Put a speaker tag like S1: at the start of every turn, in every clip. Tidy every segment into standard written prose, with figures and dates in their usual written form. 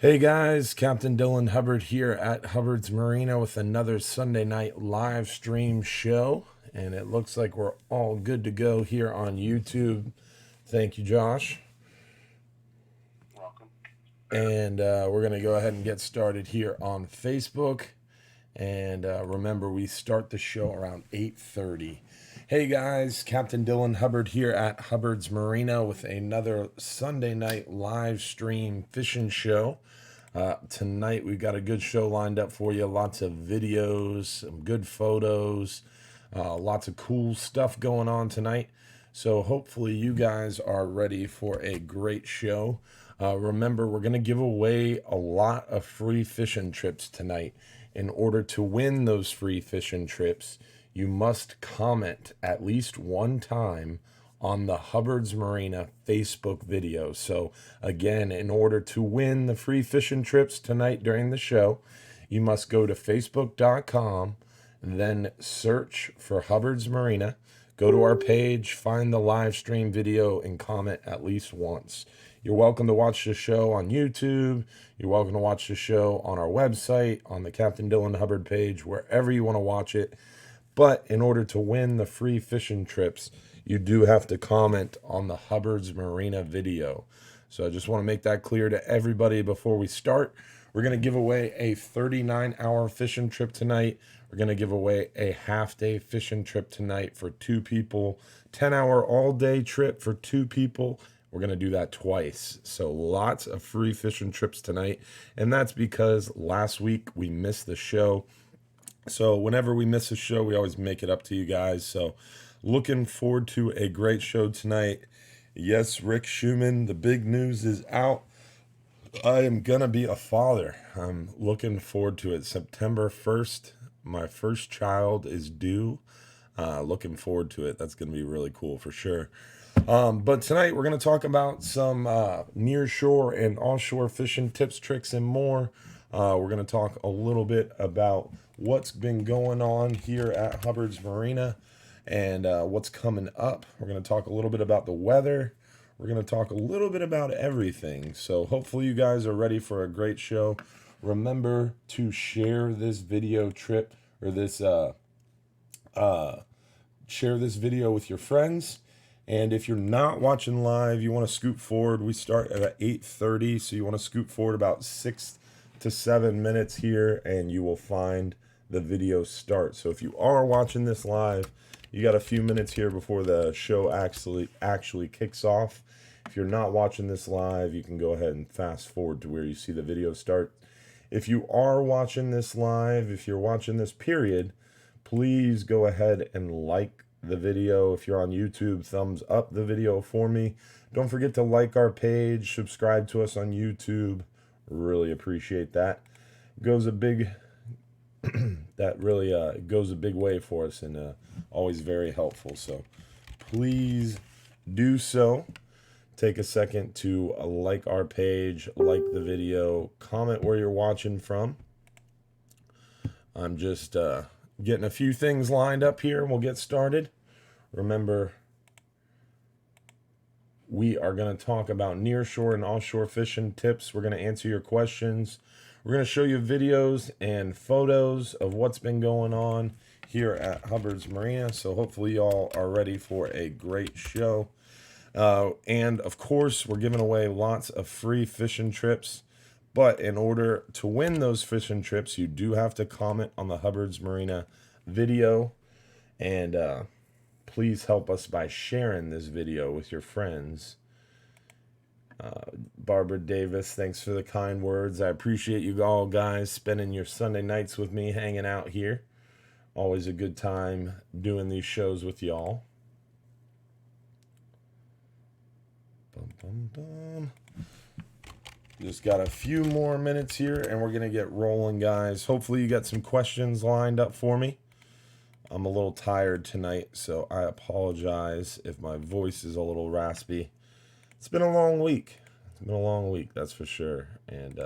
S1: Hey guys, Captain Dylan Hubbard here at Hubbard's Marina with another Sunday night live stream show. And it looks like we're all good to go here on YouTube. Thank you, Josh.
S2: Welcome.
S1: And we're going to go ahead and get started here on Facebook. And remember, we start the show around 8:30. Hey guys, Captain Dylan Hubbard here at Hubbard's Marina with another Sunday night live stream fishing show. Tonight we've got a good show lined up for you. Lots of videos, some good photos, lots of cool stuff going on tonight. So hopefully you guys are ready for a great show. Remember, we're going to give away a lot of free fishing trips tonight. In order to win those free fishing trips, you must comment at least one time on the Hubbard's Marina Facebook video. So again, in order to win the free fishing trips tonight during the show, you must go to facebook.com, then search for Hubbard's Marina, go to our page, find the live stream video, and comment at least once. You're welcome to watch the show on YouTube. You're welcome to watch the show on our website, on the Captain Dylan Hubbard page, wherever you want to watch it. But in order to win the free fishing trips, you do have to comment on the Hubbard's Marina video. So I just want to make that clear to everybody before we start. We're going to give away a 39-hour fishing trip tonight. We're going to give away a half-day fishing trip tonight for 2 people. 10-hour all-day trip for 2 people. We're going to do that twice. So lots of free fishing trips tonight. And that's because last week we missed the show. So whenever we miss a show, we always make it up to you guys. So looking forward to a great show tonight. Yes, Rick Schumann, the big news is out. I am going to be a father. I'm looking forward to it. September 1st, my first child is due. Looking forward to it. That's going to be really cool for sure. But tonight we're going to talk about some near shore and offshore fishing tips, tricks, and more. We're going to talk a little bit about what's been going on here at Hubbard's Marina and what's coming up. We're going to talk a little bit about the weather. We're going to talk a little bit about everything. So hopefully you guys are ready for a great show. Remember to share this video trip or this share this video with your friends. And if you're not watching live, you want to scoot forward. We start at 8:30, so you want to scoot forward about 6 to 7 minutes here, and you will find the video start. So if you are watching this live, you got a few minutes here before the show actually kicks off. If you're not watching this live, you can go ahead and fast forward to where you see the video start. If you are watching this live, if you're watching this period, please go ahead and like the video. If you're on YouTube, thumbs up the video for me. Don't forget to like our page, subscribe to us on YouTube. Really appreciate that. Goes a big that really goes a big way for us and always very helpful. So please do so. Take a second to like our page, like the video, comment where you're watching from. I'm just getting a few things lined up here and we'll get started. Remember, we are going to talk about nearshore and offshore fishing tips. We're going to answer your questions. We're going to show you videos and photos of what's been going on here at Hubbard's Marina. So hopefully y'all are ready for a great show. And of course, we're giving away lots of free fishing trips. But in order to win those fishing trips, you do have to comment on the Hubbard's Marina video. And please help us by sharing this video with your friends. Barbara Davis, thanks for the kind words. I appreciate you all guys spending your Sunday nights with me, hanging out here. Always a good time doing these shows with y'all. Just got a few more minutes here and we're going to get rolling, guys. Hopefully you got some questions lined up for me. I'm a little tired tonight, so I apologize if my voice is a little raspy. It's been a long week. It's been a long week, that's for sure. And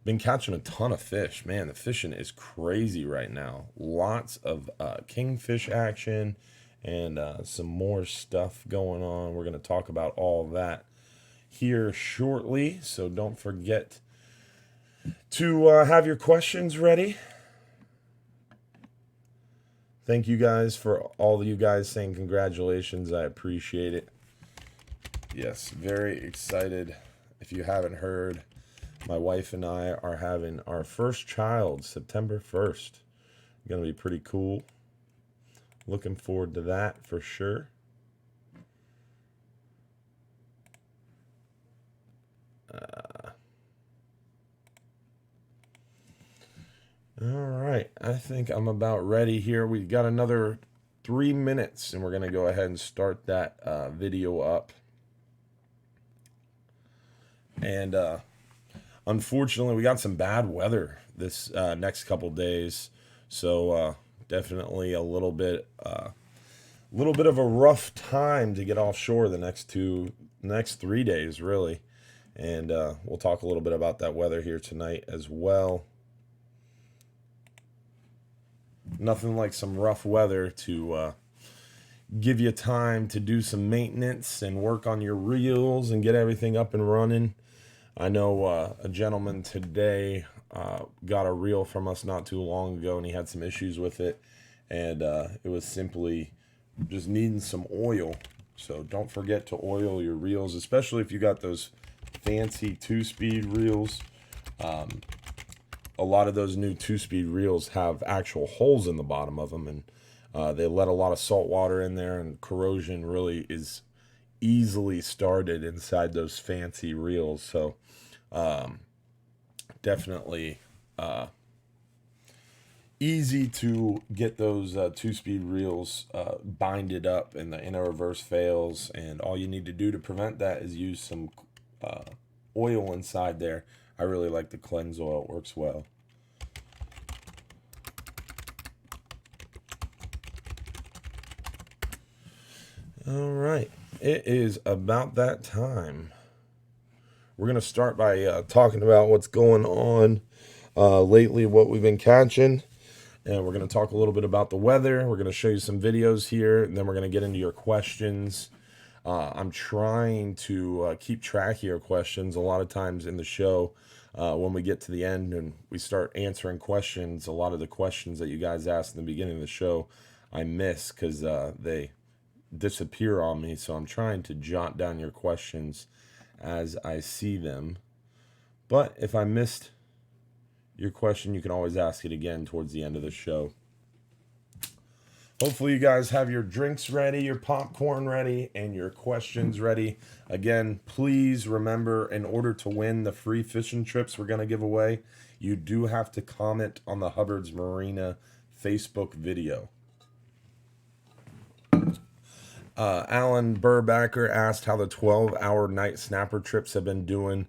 S1: been catching a ton of fish. Man, the fishing is crazy right now. Lots of kingfish action and some more stuff going on. We're going to talk about all that here shortly, so don't forget to have your questions ready. Thank you guys for all of you guys saying congratulations. I appreciate it. Yes, very excited. If you haven't heard, my wife and I are having our first child September 1st. Going to be pretty cool. Looking forward to that for sure. All right, I think I'm about ready here. We got another 3 minutes, and we're going to go ahead and start that video up. And unfortunately, we got some bad weather this next couple days, so definitely a little bit of a rough time to get offshore the next 3 days, really. And we'll talk a little bit about that weather here tonight as well. Nothing like some rough weather to give you time to do some maintenance and work on your reels and get everything up and running. I know a gentleman today got a reel from us not too long ago, and he had some issues with it, and it was simply just needing some oil. So don't forget to oil your reels, especially if you got those fancy 2-speed reels. A lot of those new 2-speed reels have actual holes in the bottom of them, and they let a lot of salt water in there, and corrosion really is easily started inside those fancy reels. So definitely easy to get those 2-speed reels binded up and the inner reverse fails, and all you need to do to prevent that is use some oil inside there. I really like the cleanse oil. It works well. All right, it is about that time. We're going to start by talking about what's going on lately, what we've been catching. And we're going to talk a little bit about the weather. We're going to show you some videos here, and then we're going to get into your questions. I'm trying to keep track of your questions. A lot of times in the show, when we get to the end and we start answering questions, a lot of the questions that you guys asked in the beginning of the show, I miss because they disappear on me. So I'm trying to jot down your questions as I see them. But if I missed your question, you can always ask it again towards the end of the show. Hopefully you guys have your drinks ready, your popcorn ready, and your questions ready. Again, please remember, in order to win the free fishing trips we're going to give away, you do have to comment on the Hubbard's Marina Facebook video. Alan Burbacker asked how the 12-hour night snapper trips have been doing.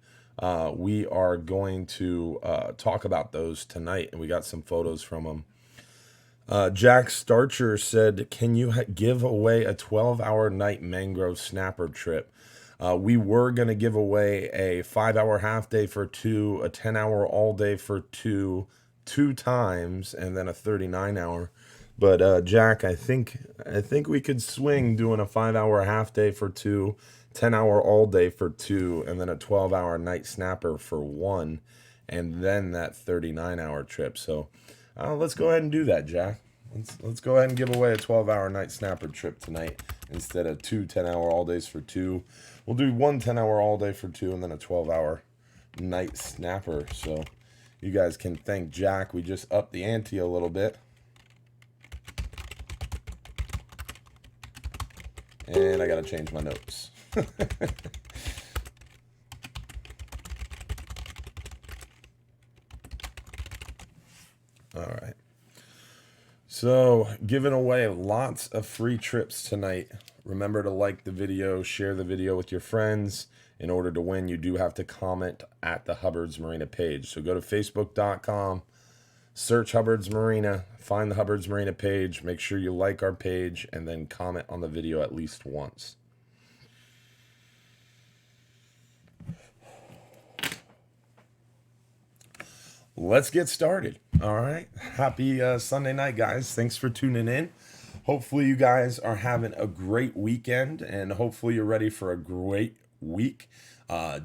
S1: We are going to talk about those tonight, and we got some photos from them. Jack Starcher said, can you give away a 12-hour night mangrove snapper trip? We were going to give away a 5-hour half day for 2, a 10-hour all day for 2 times, and then a 39-hour. But Jack, I think we could swing doing a 5-hour half day for 2, 10-hour all day for 2, and then a 12-hour night snapper for 1, and then that 39-hour trip. So let's go ahead and do that, Jack. Let's go ahead and give away a 12-hour night snapper trip tonight instead of 2 10-hour all days for 2. We'll do 1 10-hour all day for 2, and then a 12-hour night snapper. So you guys can thank Jack. We just upped the ante a little bit. And I got to change my notes. All right. So, giving away lots of free trips tonight. Remember to like the video, share the video with your friends. In order to win, you do have to comment at the Hubbard's Marina page. So go to facebook.com, search Hubbard's Marina, find the Hubbard's Marina page, make sure you like our page, and then comment on the video at least once. Let's get started. All right. Happy Sunday night, guys. Thanks for tuning in. Hopefully you guys are having a great weekend, and hopefully you're ready for a great week.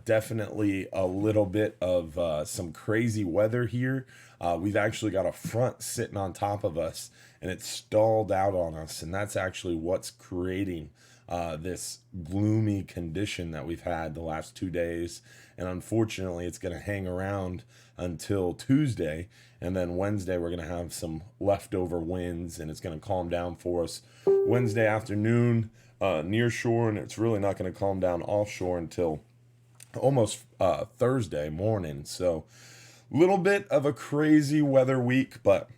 S1: Definitely a little bit of some crazy weather here. We've actually got a front sitting on top of us and it's stalled out on us. And that's actually what's creating this gloomy condition that we've had the last 2 days. And unfortunately, it's going to hang around until Tuesday. And then Wednesday, we're going to have some leftover winds and it's going to calm down for us Wednesday afternoon near shore. And it's really not going to calm down offshore until almost Thursday morning. So a little bit of a crazy weather week, but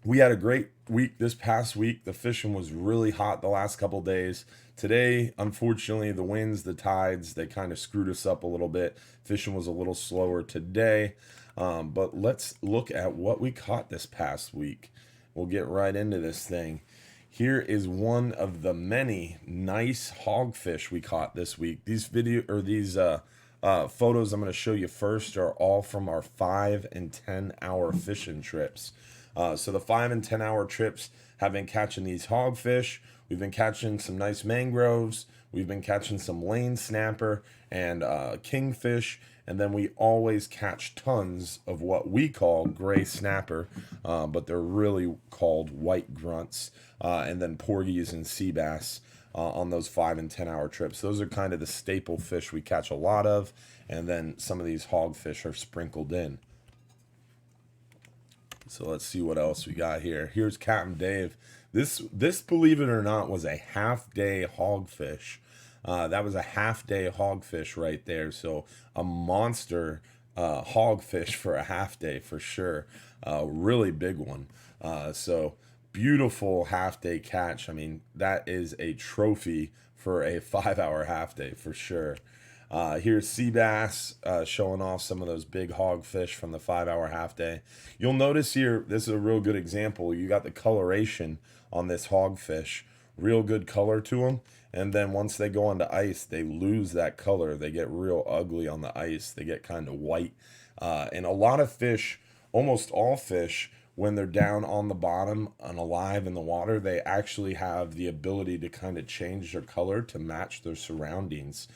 S1: we had a great week this past week. The fishing was really hot the last couple days. Today, unfortunately, the winds, the tides, they kind of screwed us up a little bit. Fishing was a little slower today. But let's look at what we caught this past week. We'll get right into this thing. Here is one of the many nice hogfish we caught this week. These photos I'm going to show you first are all from our 5 and 10 hour fishing trips. So the 5 and 10 hour trips have been catching these hogfish. We've been catching some nice mangroves. We've been catching some lane snapper and kingfish. And then we always catch tons of what we call gray snapper, but they're really called white grunts, and then porgies and sea bass on those 5 and 10 hour trips. Those are kind of the staple fish we catch a lot of, and then some of these hogfish are sprinkled in. So let's see what else we got here. Here's Captain Dave. This, believe it or not, was a half-day hogfish. That was a half-day hogfish right there. So a monster hogfish for a half day for sure. Really big one. So beautiful half-day catch. I mean, that is a trophy for a 5-hour half-day for sure. Here's sea bass showing off some of those big hogfish from the 5-hour half day. You'll notice here, this is a real good example. You got the coloration on this hogfish, real good color to them. And then once they go onto ice, they lose that color. They get real ugly on the ice. They get kind of white. And a lot of fish, almost all fish, when they're down on the bottom and alive in the water, they actually have the ability to kind of change their color to match their surroundings.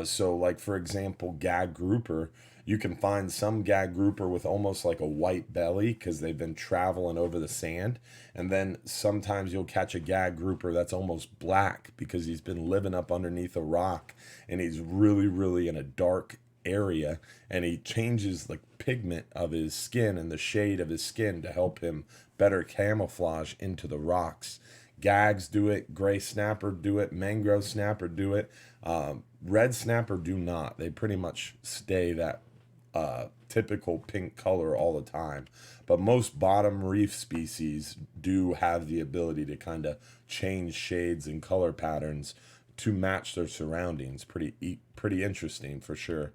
S1: So like, for example, gag grouper, you can find some gag grouper with almost like a white belly because they've been traveling over the sand. And then sometimes you'll catch a gag grouper that's almost black because he's been living up underneath a rock and he's really, really in a dark area, and he changes the pigment of his skin and the shade of his skin to help him better camouflage into the rocks. Gags do it, gray snapper do it, mangrove snapper do it. Red snapper do not. They pretty much stay that typical pink color all the time. But most bottom reef species do have the ability to kind of change shades and color patterns to match their surroundings. Pretty interesting for sure.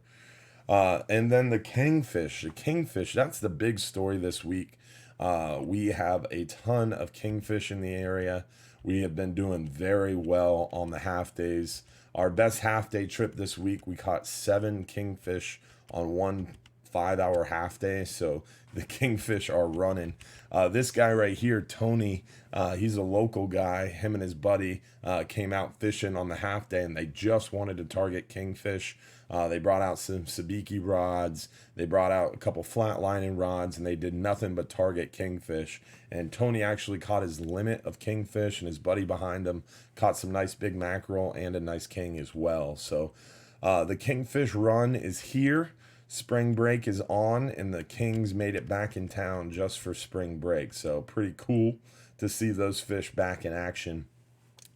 S1: And then the kingfish. The kingfish, that's the big story this week. We have a ton of kingfish in the area. We have been doing very well on the half days. Our best half day trip this week, we caught 7 kingfish on one 5-hour half day. So the kingfish are running. This guy right here, Tony, he's a local guy. Him and his buddy came out fishing on the half day, and they just wanted to target kingfish. They brought out some sabiki rods. They brought out a couple flatlining rods, and they did nothing but target kingfish. And Tony actually caught his limit of kingfish, and his buddy behind him caught some nice big mackerel and a nice king as well. So the kingfish run is here. Spring break is on, and the Kings made it back in town just for spring break. So pretty cool to see those fish back in action.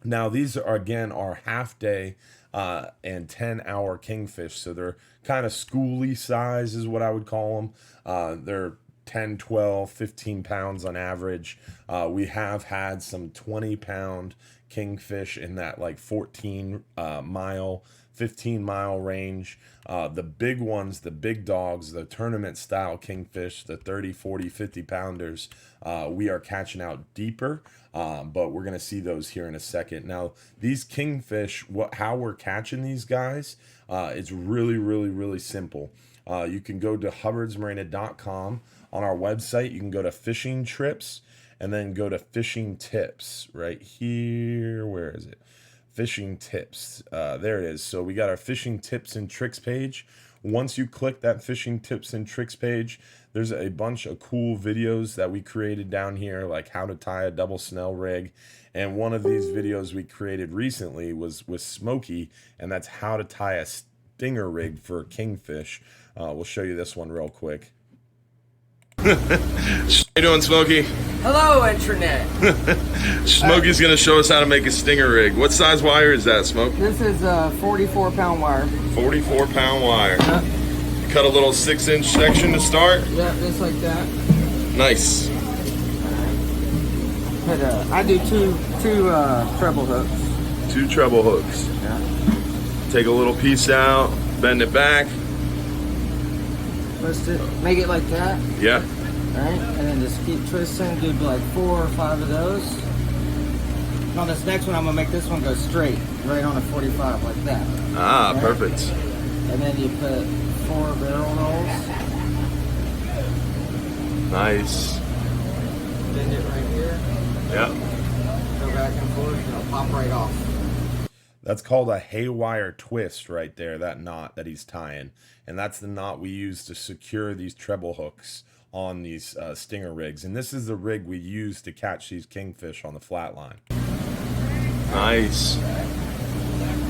S1: Now, these are, again, our half day and 10-hour kingfish. So they're kind of schooly size is what I would call them. They're 10, 12, 15 pounds on average. We have had some 20-pound kingfish in that like 15 mile range. The big ones, the big dogs, the tournament style kingfish, the 30, 40, 50 pounders, we are catching out deeper, but we're going to see those here in a second. Now, these kingfish, how we're catching these guys, it's really, really, really simple. You can go to hubbardsmarina.com. On our website, you can go to fishing trips and then go to fishing tips right here. Where is it? fishing tips. There it is. So we got our fishing tips and tricks page. Once you click that fishing tips and tricks page, there's a bunch of cool videos that we created down here, like how to tie a double snell rig. And one of these videos we created recently was with Smokey, and that's how to tie a stinger rig for Kingfish. We'll show you this one real quick. How you doing, Smokey?
S2: Hello, Internet.
S1: Smokey's gonna show us how to make a stinger rig. What size wire is that, Smoke?
S2: This is a 44-pound wire.
S1: 44-pound wire. Cut a little 6-inch section to start.
S2: Yeah, just like that.
S1: Nice.
S2: But, I do two treble hooks.
S1: 2 treble hooks.
S2: Yeah.
S1: Take a little piece out, bend it back.
S2: Twist it, make it like that.
S1: Yeah.
S2: Alright, and then just keep twisting, do like 4 or 5 of those. On this next one, I'm gonna make this one go straight, right on a 45, like that.
S1: Ah,
S2: right?
S1: Perfect.
S2: And then you put 4 barrel rolls.
S1: Nice.
S2: Bend it right here.
S1: Yeah.
S2: Go back and forth, and it'll pop right off.
S1: That's called a haywire twist right there, that knot that he's tying. And that's the knot we use to secure these treble hooks on these stinger rigs. And this is the rig we use to catch these kingfish on the flat line. Nice.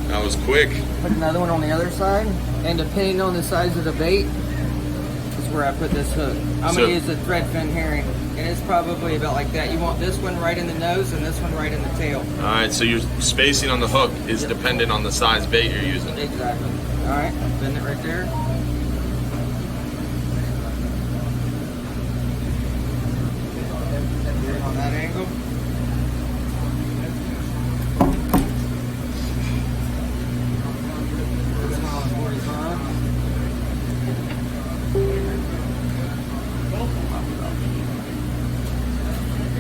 S1: That was quick.
S2: Put another one on the other side, and depending on the size of the bait, is where I put this hook. I'm going to use a threadfin herring, and it's probably about like that. You want this one right in the nose and this one right in the tail.
S1: Alright, so your spacing on the hook is dependent on the size bait you're using.
S2: Exactly. Alright, bend it right there. On that angle.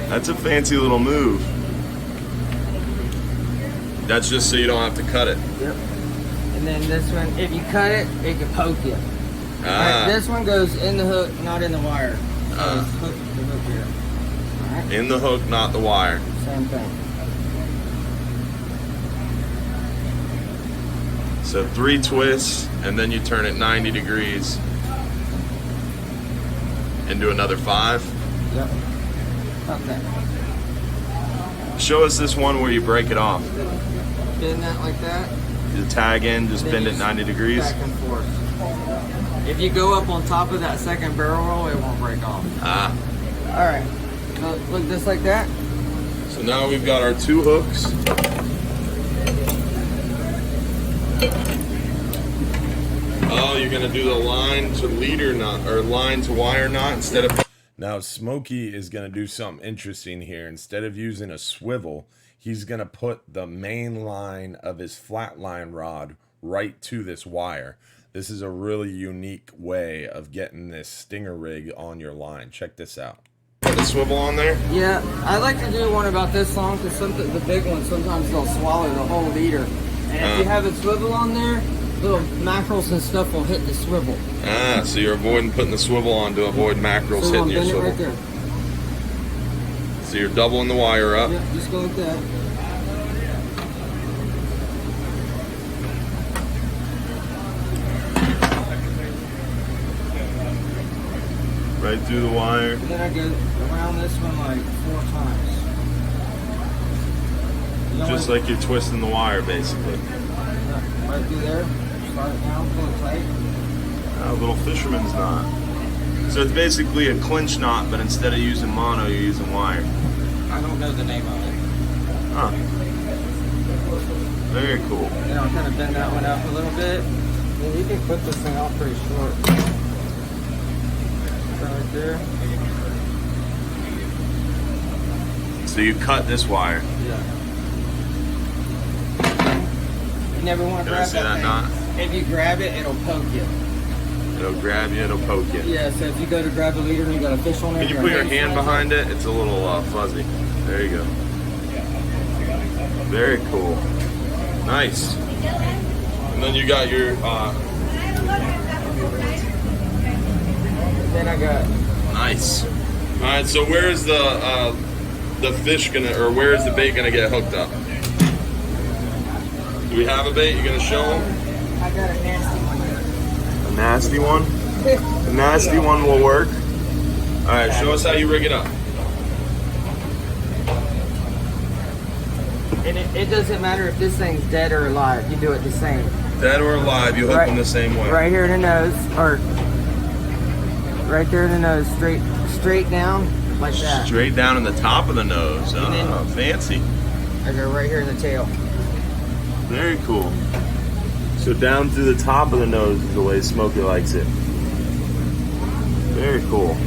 S1: That's a fancy little move. That's just so you don't have to cut it.
S2: Yep. And then this one, if you cut it, it can poke you.
S1: Ah.
S2: Right, this one goes in the hook, not in the wire. So it's hook, the hook here. All right.
S1: In the hook, not the wire.
S2: Same thing.
S1: So 3 twists, and then you turn it 90 degrees. And do another 5.
S2: Yep. Okay.
S1: Show us this one where you break it off.
S2: Bend that like that.
S1: The tag in, just
S2: Then
S1: bend
S2: you
S1: it 90 degrees.
S2: Back and forth. If you go up on top of that second barrel roll, it won't break off.
S1: Ah.
S2: All right. Look just like that.
S1: So now we've got our 2 hooks. Oh, you're gonna do the line to leader knot, or line to wire knot instead of... Now Smokey is gonna do something interesting here. Instead of using a swivel, he's gonna put the main line of his flat line rod right to this wire. This is a really unique way of getting this stinger rig on your line. Check this out. Put the swivel on there?
S2: Yeah, I like to do one about this long because the big ones, sometimes they'll swallow the whole leader. And if you have a swivel on there, little mackerels and stuff will hit the swivel.
S1: Ah, so you're avoiding putting the swivel on to avoid mackerels hitting your swivel.
S2: Right there.
S1: So you're doubling the wire up.
S2: Yeah, just go like that.
S1: Right through the wire.
S2: And then I go around this one like 4 times.
S1: Just like you're twisting the wire, basically.
S2: Yeah, right through there. Slide it down, pull it tight.
S1: A little fisherman's knot. So it's basically a clinch knot, but instead of using mono, you're using wire.
S2: I don't know the name of it.
S1: Huh. Very cool.
S2: Then I'll kind of bend that one up a little bit. And you can put this thing off pretty short. Right there.
S1: So you cut this wire.
S2: Yeah. You never want to grab that
S1: knot?
S2: If you grab it, it'll poke you.
S1: It'll grab you, it'll poke you.
S2: Yeah, so if you go to grab a leader and you got a fish on there.
S1: Can you put your hand behind it? It's a little fuzzy. There you go. Very cool. Nice. And then you got your...
S2: Then I got...
S1: Nice. All right, so where is the fish gonna, or where is the bait gonna get hooked up? Do we have a bait? You gonna show them?
S2: I got a nasty one here.
S1: A nasty one? A nasty one will work. All right, show us how you rig it up.
S2: And it doesn't matter if this thing's dead or alive. You do it the same.
S1: Dead or alive, you hook them the same way.
S2: Right here in the nose, or right there in the nose, straight down, like that.
S1: Straight down in the top of the nose. Oh, fancy.
S2: I go right here in the tail.
S1: Very cool. So down through the top of the nose is the way Smokey likes it. Very cool.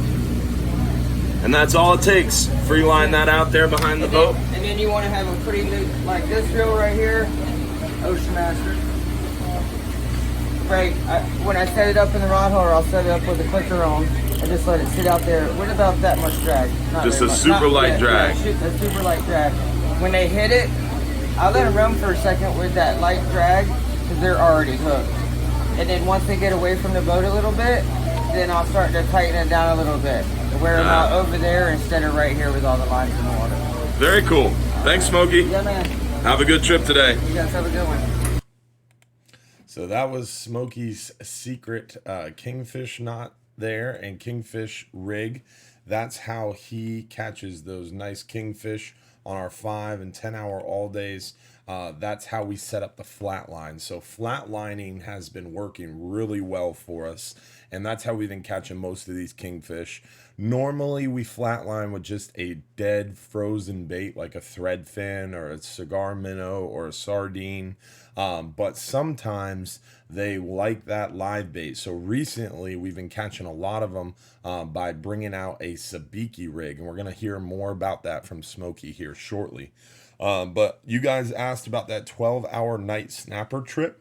S1: And that's all it takes. Free line that out there behind the boat.
S2: And then you want to have a pretty new, like this reel right here, Ocean Master. Right, when I set it up in the rod holder, I'll set it up with the clicker on and just let it sit out there with about that much drag.
S1: Just a super light drag.
S2: Yeah, a super light drag. When they hit it, I'll let them run for a second with that light drag because they're already hooked. And then once they get away from the boat a little bit, then I'll start to tighten it down a little bit. Wear them out over there instead of right here with all the lines in the water.
S1: Very cool. Thanks, Smokey.
S2: Yeah, man.
S1: Have a good trip today.
S2: You guys have a good one.
S1: So that was Smokey's secret Kingfish knot there and Kingfish rig. That's how he catches those nice kingfish on our 5 and 10 hour all days. That's how we set up the flat line. So flatlining has been working really well for us, and that's how we've been catching most of these kingfish. Normally we flatline with just a dead frozen bait like a thread fin or a cigar minnow or a sardine, but sometimes they like that live bait. So recently we've been catching a lot of them by bringing out a sabiki rig, and we're going to hear more about that from Smokey here shortly. But you guys asked about that 12-hour night snapper trip.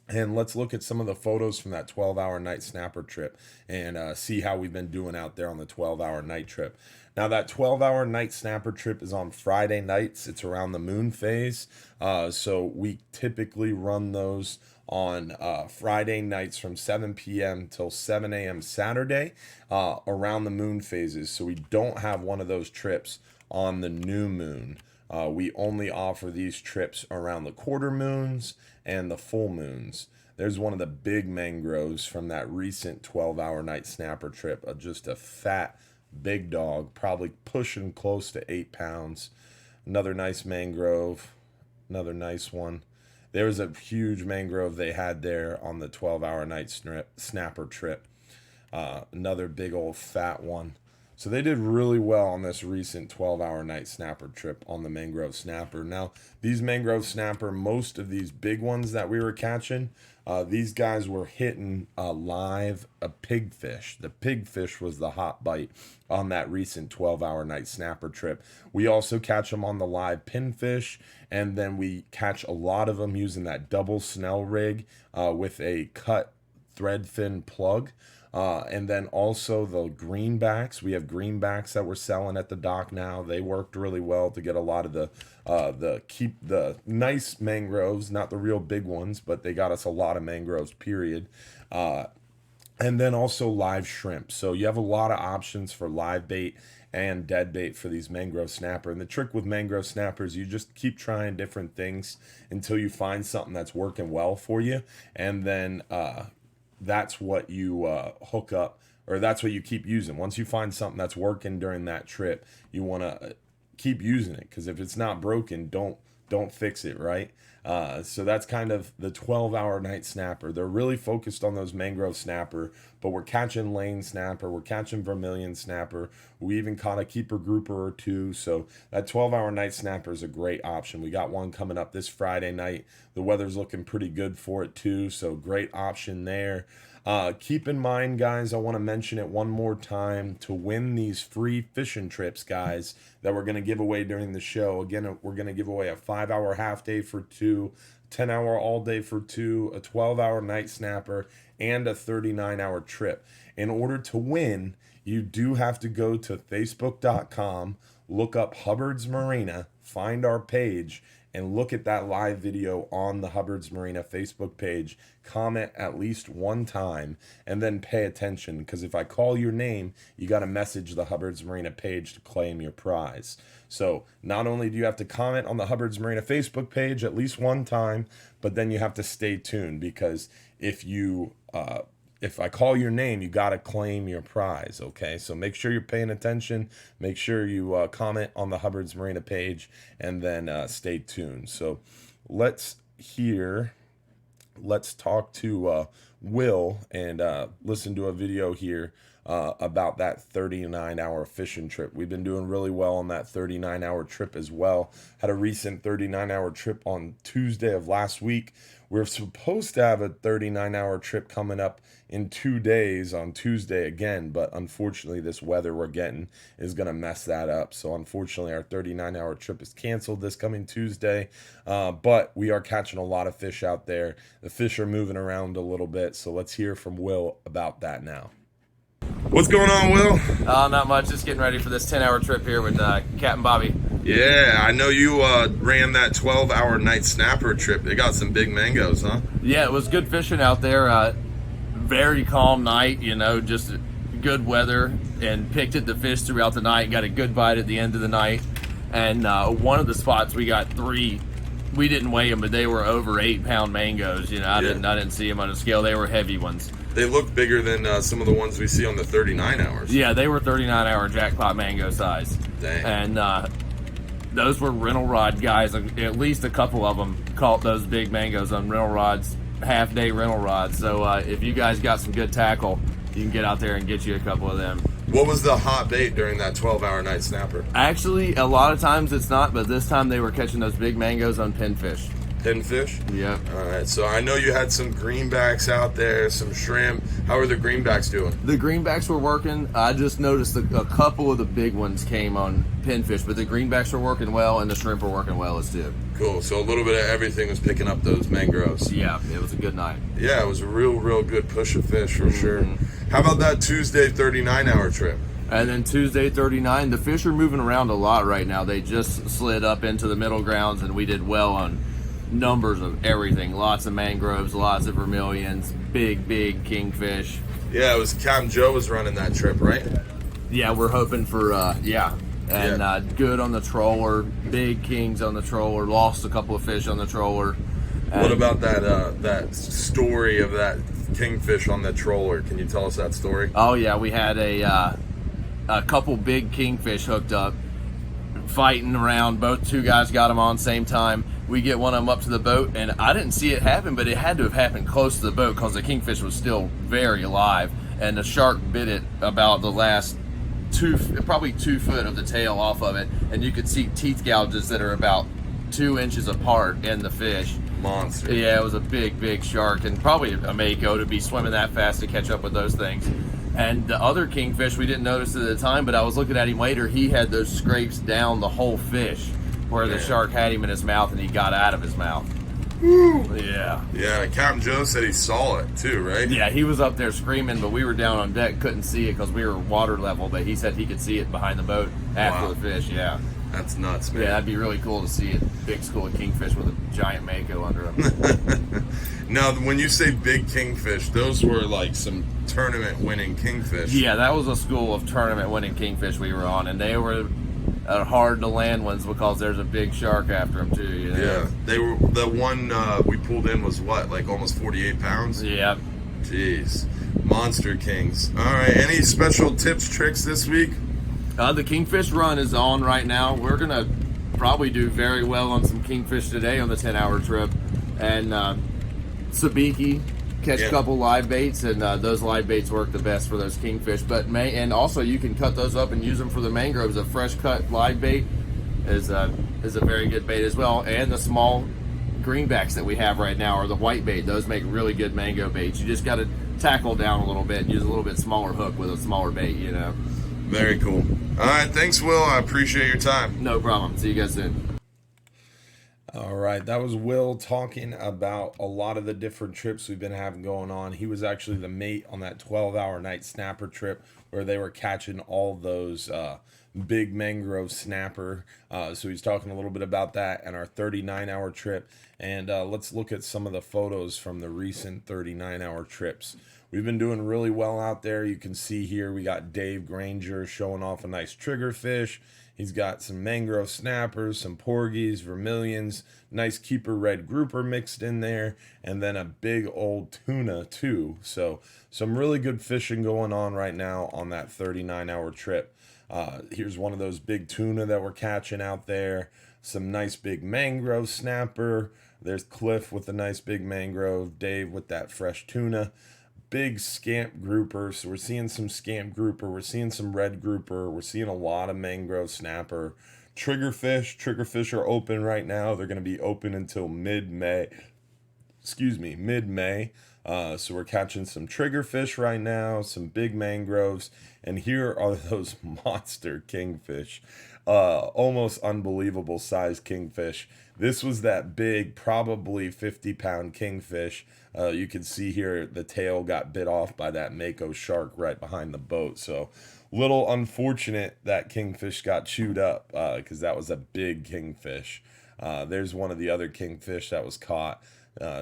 S1: And let's look at some of the photos from that 12-hour night snapper trip and see how we've been doing out there on the 12-hour night trip. Now, that 12-hour night snapper trip is on Friday nights. It's around the moon phase. So we typically run those on Friday nights from 7 p.m. till 7 a.m. Saturday around the moon phases. So we don't have one of those trips on the new moon. We only offer these trips around the quarter moons and the full moons. There's one of the big mangroves from that recent 12-hour night snapper trip. Just a fat, big dog, probably pushing close to 8 pounds. Another nice mangrove, another nice one. There was a huge mangrove they had there on the 12-hour night snapper trip. Another big old fat one. So they did really well on this recent 12-hour night snapper trip on the mangrove snapper. Now, these mangrove snapper, most of these big ones that we were catching, these guys were hitting live a pigfish. The pigfish was the hot bite on that recent 12-hour night snapper trip. We also catch them on the live pinfish, and then we catch a lot of them using that double Snell rig with a cut thread fin plug. And then also the greenbacks. We have greenbacks that we're selling at the dock now. They worked really well to get a lot of the nice mangroves, not the real big ones, but they got us a lot of mangroves, period. And then also live shrimp. So you have a lot of options for live bait and dead bait for these mangrove snapper. And the trick with mangrove snappers, you just keep trying different things until you find something that's working well for you. And then that's what you hook up, or that's what you keep using. Once you find something that's working during that trip, you want to keep using it, because if it's not broken, don't fix it, right? So that's kind of the 12-hour night snapper. They're really focused on those mangrove snapper, but we're catching lane snapper, we're catching vermilion snapper, we even caught a keeper grouper or two. So that 12-hour night snapper is a great option. We got one coming up this Friday night. The weather's looking pretty good for it too, so great option there. Keep in mind, guys, I want to mention it one more time, to win these free fishing trips, guys, that we're going to give away during the show. Again, we're going to give away a 5-hour half day for 2, 10-hour all day for 2, a 12-hour night snapper, and a 39-hour trip. In order to win, you do have to go to facebook.com, look up Hubbard's Marina, find our page, and look at that live video on the Hubbard's Marina Facebook page. Comment at least one time and then pay attention, because if I call your name, you got to message the Hubbard's Marina page to claim your prize. So not only do you have to comment on the Hubbard's Marina Facebook page at least one time, but then you have to stay tuned, because if I call your name, you got to claim your prize, okay? So make sure you're paying attention. Make sure you comment on the Hubbard's Marina page, and then stay tuned. So let's talk to Will and listen to a video here about that 39-hour fishing trip. We've been doing really well on that 39-hour trip as well. Had a recent 39-hour trip on Tuesday of last week. We're supposed to have a 39-hour trip coming up in 2 days on Tuesday again, but unfortunately this weather we're getting is going to mess that up. So unfortunately our 39-hour trip is canceled this coming Tuesday, but we are catching a lot of fish out there. The fish are moving around a little bit, so let's hear from Will about that now. What's going on, Will?
S3: Not much. Just getting ready for this 10-hour trip here with Captain Bobby.
S1: Yeah, I know you ran that 12-hour night snapper trip. They got some big mangoes, huh?
S3: Yeah, it was good fishing out there. Very calm night, just good weather, and picked at the fish throughout the night. Got a good bite at the end of the night. And one of the spots we got 3. We didn't weigh them, but they were over 8-pound mangoes. I didn't see them on a scale. They were heavy ones.
S1: They look bigger than some of the ones we see on the 39 hours.
S3: Yeah, they were 39-hour jackpot mango size.
S1: Dang.
S3: And those were rental rod guys. At least a couple of them caught those big mangoes on rental rods, half-day rental rods. So if you guys got some good tackle, you can get out there and get you a couple of them.
S1: What was the hot bait during that 12-hour night snapper?
S3: Actually, a lot of times it's not, but this time they were catching those big mangoes on pinfish.
S1: Pinfish?
S3: Yeah.
S1: All right, so I know you had some greenbacks out there, some shrimp. How are the greenbacks doing?
S3: The greenbacks were working. I just noticed a couple of the big ones came on pinfish, but the greenbacks were working well, and the shrimp were working well as too.
S1: Cool, so a little bit of everything was picking up those mangroves.
S3: Yeah, it was a good night.
S1: Yeah, it was a real good push of fish for sure. How about that Tuesday 39-hour trip?
S3: And then Tuesday 39, the fish are moving around a lot right now. They just slid up into the middle grounds, and we did well on numbers of everything. Lots of mangroves, lots of vermilions, big kingfish.
S1: Yeah, it was Captain Joe was running that trip, right?
S3: Yeah, we're hoping for good on the troller, big kings on the troller. Lost a couple of fish on the troller.
S1: What about that story of that kingfish on the troller? Can you tell us that story?
S3: Oh yeah, we had a couple big kingfish hooked up, fighting around. Two guys got them on same time. We get one of them up to the boat, and I didn't see it happen, but it had to have happened close to the boat because the kingfish was still very alive, and the shark bit it about the last probably 2 foot of the tail off of it, and you could see teeth gouges that are about 2 inches apart in the fish.
S1: Monster.
S3: Yeah, it was a big shark, and probably a mako to be swimming that fast to catch up with those things. And the other kingfish we didn't notice at the time, but I was looking at him later. He had those scrapes down the whole fish where the shark had him in his mouth and he got out of his mouth.
S1: Woo.
S3: Yeah.
S1: Yeah, Captain Joe said he saw it too, right?
S3: Yeah, he was up there screaming, but we were down on deck, couldn't see it because we were water level, but he said he could see it behind the boat after the fish, yeah.
S1: That's nuts, man.
S3: Yeah, that'd be really cool to see a big school of kingfish with a giant mako under him.
S1: Now, when you say big kingfish, those were like some tournament-winning kingfish.
S3: Yeah, that was a school of tournament-winning kingfish we were on, and they were hard to land ones because there's a big shark after them too.
S1: Yeah, they were. The one we pulled in was what, like almost 48 pounds?
S3: Yeah.
S1: Jeez, monster kings. All right, any special tips, tricks this week?
S3: The kingfish run is on right now. We're gonna probably do very well on some kingfish today on the 10-hour trip, and sabiki, catch a couple live baits, and those live baits work the best for those kingfish. And also you can cut those up and use them for the mangroves. A fresh cut live bait is a very good bait as well. And the small greenbacks that we have right now are the white bait. Those make really good mango baits. You just got to tackle down a little bit and use a little bit smaller hook with a smaller bait.
S1: Very cool. All right, thanks, Will. I appreciate your time.
S3: No problem. See you guys soon.
S1: All right, that was Will talking about a lot of the different trips we've been having going on. He was actually the mate on that 12-hour night snapper trip where they were catching all those big mangrove snapper. So he's talking a little bit about that and our 39-hour trip. And let's look at some of the photos from the recent 39-hour trips. We've been doing really well out there. You can see here we got Dave Granger showing off a nice triggerfish. He's got some mangrove snappers, some porgies, vermilions, nice keeper red grouper mixed in there, and then a big old tuna too. So some really good fishing going on right now on that 39-hour trip. Here's one of those big tuna that we're catching out there. Some nice big mangrove snapper. There's Cliff with a nice big mangrove. Dave with that fresh tuna. Big scamp grouper. So we're seeing some scamp grouper. We're seeing some red grouper. We're seeing a lot of mangrove snapper. Triggerfish are open right now. They're going to be open until mid-May. So we're catching some triggerfish right now, some big mangroves, and here are those monster kingfish. Almost unbelievable size kingfish. This was that big, probably 50-pound kingfish. You can see here the tail got bit off by that mako shark right behind the boat. So little unfortunate that kingfish got chewed up because that was a big kingfish. There's one of the other kingfish that was caught.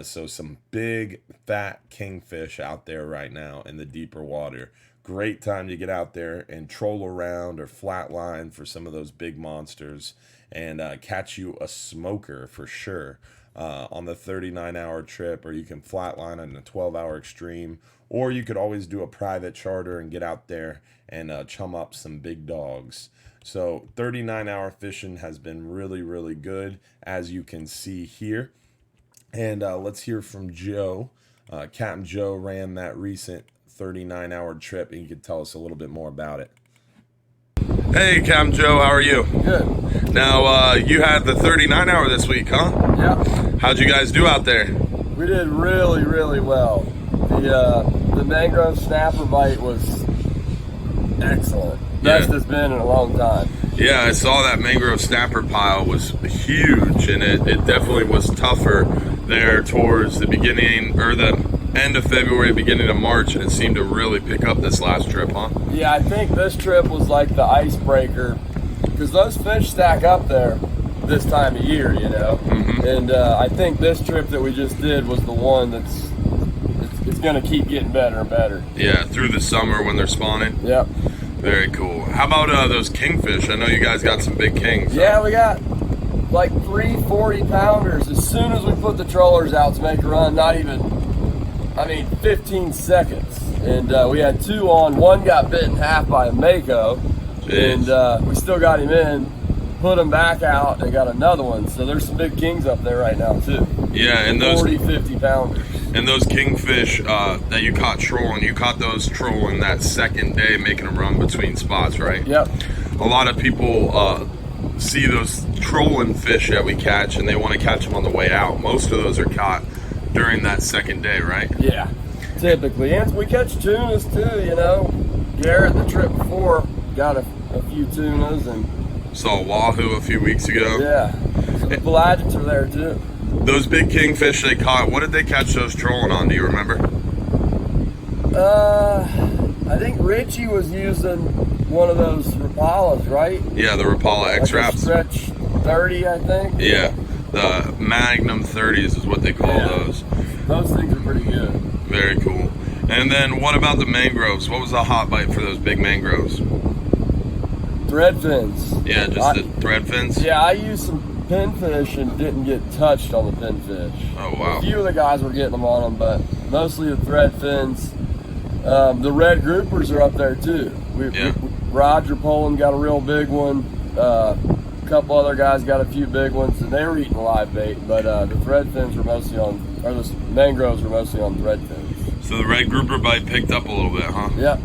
S1: So some big fat kingfish out there right now in the deeper water. Great time to get out there and troll around or flatline for some of those big monsters and catch you a smoker for sure on the 39-hour trip, or you can flatline on a 12-hour extreme, or you could always do a private charter and get out there and chum up some big dogs. So 39-hour fishing has been really, really good, as you can see here. And let's hear from Joe. Captain Joe ran that recent 39-hour trip, and you could tell us a little bit more about it. Hey, Captain Joe, how are you?
S4: Good.
S1: Now, you had the 39-hour this week, huh?
S4: Yeah.
S1: How'd you guys do out there?
S4: We did really, really well. The mangrove snapper bite was excellent. Best it's been in a long time.
S1: Yeah, I saw that mangrove snapper pile was huge, and it definitely was tougher there towards the beginning, or the end of February, beginning of March, and it seemed to really pick up this last trip, huh?
S4: Yeah, I think this trip was like the icebreaker, because those fish stack up there this time of year, you know?
S1: Mm-hmm.
S4: And I think this trip that we just did was the one that's it's going to keep getting better and better.
S1: Yeah, through the summer when they're spawning.
S4: Yep.
S1: Very cool. How about those kingfish? I know you guys got some big kings.
S4: Yeah, we got like 3 40-pounders as soon as we put the trollers out to make a run, 15 seconds. And we had 2 on. One got bit in half by a mako.
S1: Jeez.
S4: And we still got him in, put him back out, and got another one. So there's some big kings up there right now too.
S1: Yeah, and those
S4: 40, 50-pounders.
S1: And those kingfish that you caught those trolling that second day, making a run between spots, right?
S4: Yep.
S1: A lot of people see those trolling fish that we catch, and they want to catch them on the way out. Most of those are caught during that second day, right?
S4: Yeah, typically. And we catch tunas too, you know. Garrett, the trip before, got a few tunas. And
S1: saw wahoo a few weeks ago.
S4: Yeah, so the pelagics are there too.
S1: Those big kingfish they caught, what did they catch those trolling on? Do you remember?
S4: I think Richie was using one of those Rapalas, right?
S1: Yeah, the Rapala X-Wraps.
S4: Like stretch 30, I think.
S1: Yeah, the Magnum 30s is what they call those.
S4: Those things are pretty good.
S1: Very cool. And then what about the mangroves? What was the hot bite for those big mangroves?
S4: Thread fins.
S1: Yeah, just the thread fins?
S4: Yeah, I used some pinfish and didn't get touched on the pinfish.
S1: Oh, wow.
S4: A few of the guys were getting them on them, but mostly the thread fins. The red groupers are up there too. Roger Poland got a real big one. A couple other guys got a few big ones, and they were eating live bait. But the thread fins were mostly on, or the mangroves were mostly on thread fins.
S1: So the red grouper bite picked up a little bit, huh?
S4: Yep.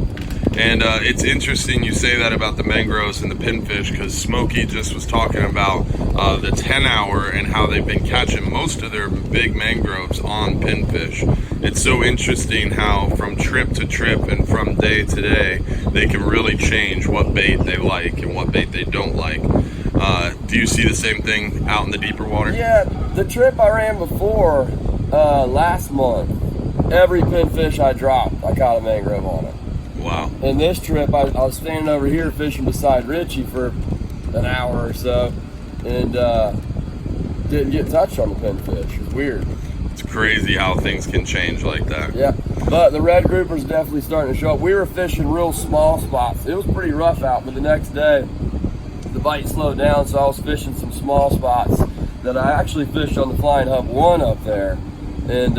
S1: And it's interesting you say that about the mangroves and the pinfish, because Smokey just was talking about the 10-hour and how they've been catching most of their big mangroves on pinfish. It's so interesting how from trip to trip and from day to day, they can really change what bait they like and what bait they don't like.
S5: Do you see the same thing out in the deeper water?
S4: Yeah, the trip I ran before last month, every pinfish I dropped, I caught a mangrove on it.
S5: Wow.
S4: And this trip, I was standing over here fishing beside Richie for an hour or so, and didn't get touched on the pinfish. It was weird.
S5: It's crazy how things can change like that.
S4: Yeah, but the red grouper's definitely starting to show up. We were fishing real small spots. It was pretty rough out, but the next day, the bite slowed down, so I was fishing some small spots that I actually fished on the Flying Hub 1 up there, and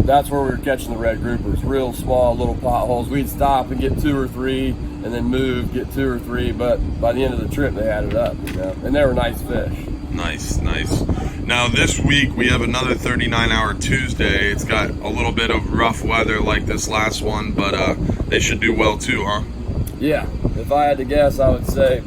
S4: that's where we were catching the red groupers. Real small little potholes. We'd stop and get 2 or 3, and then move, get 2 or 3, but by the end of the trip, they had it up, you know, and they were nice fish.
S5: Nice, nice. Now this week we have another 39-hour Tuesday. It's got a little bit of rough weather like this last one, but they should do well too, huh?
S4: Yeah, if I had to guess, I would say.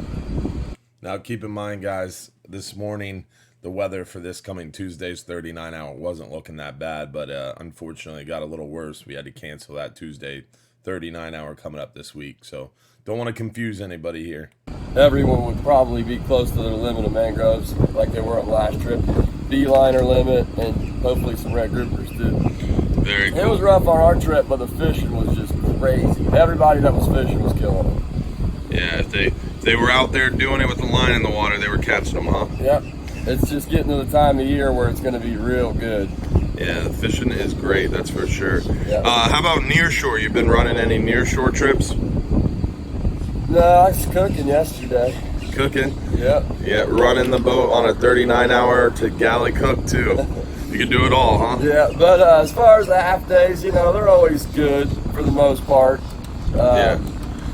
S1: Now keep in mind, guys, this morning the weather for this coming Tuesday's 39-hour wasn't looking that bad, but unfortunately it got a little worse. We had to cancel that Tuesday 39-hour coming up this week, so don't want to confuse anybody here.
S4: Everyone would probably be close to their limit of mangroves like they were on the last trip. Beeliner limit, and hopefully some red groupers too.
S5: Very cool.
S4: It was rough on our trip, but the fishing was just crazy. Everybody that was fishing was killing it.
S5: Yeah, if they were out there doing it with the line in the water, they were catching them, huh?
S4: Yep. It's just getting to the time of year where it's going to be real good.
S5: Yeah, the fishing is great, that's for sure.
S4: Yep.
S5: How about nearshore? You've been running any nearshore trips?
S4: No, I was cooking yesterday.
S5: Cooking?
S4: Yep.
S5: Yeah, running the boat on a 39-hour to galley cook too. You can do it all, huh?
S4: Yeah, but as far as the half days, you know, they're always good for the most part.
S5: Yeah.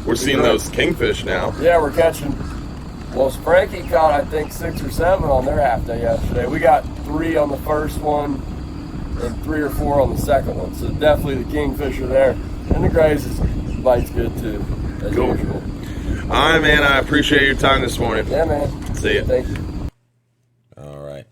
S5: We're seeing those kingfish now.
S4: Yeah, we're catching. Well, Frankie caught, I think, 6 or 7 on their half day yesterday. We got 3 on the first one and 3 or 4 on the second one. So definitely the kingfish are there. And the grays bite's good too, as
S5: Cool.
S4: usual.
S5: All right, man. I appreciate your time this morning.
S4: Yeah, man.
S5: See ya.
S4: Thank you.
S1: All right.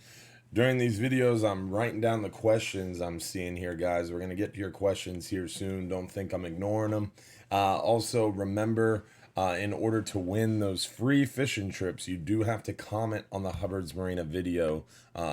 S1: During these videos, I'm writing down the questions I'm seeing here, guys. We're going to get to your questions here soon. Don't think I'm ignoring them. Also, remember, in order to win those free fishing trips, you do have to comment on the Hubbard's Marina video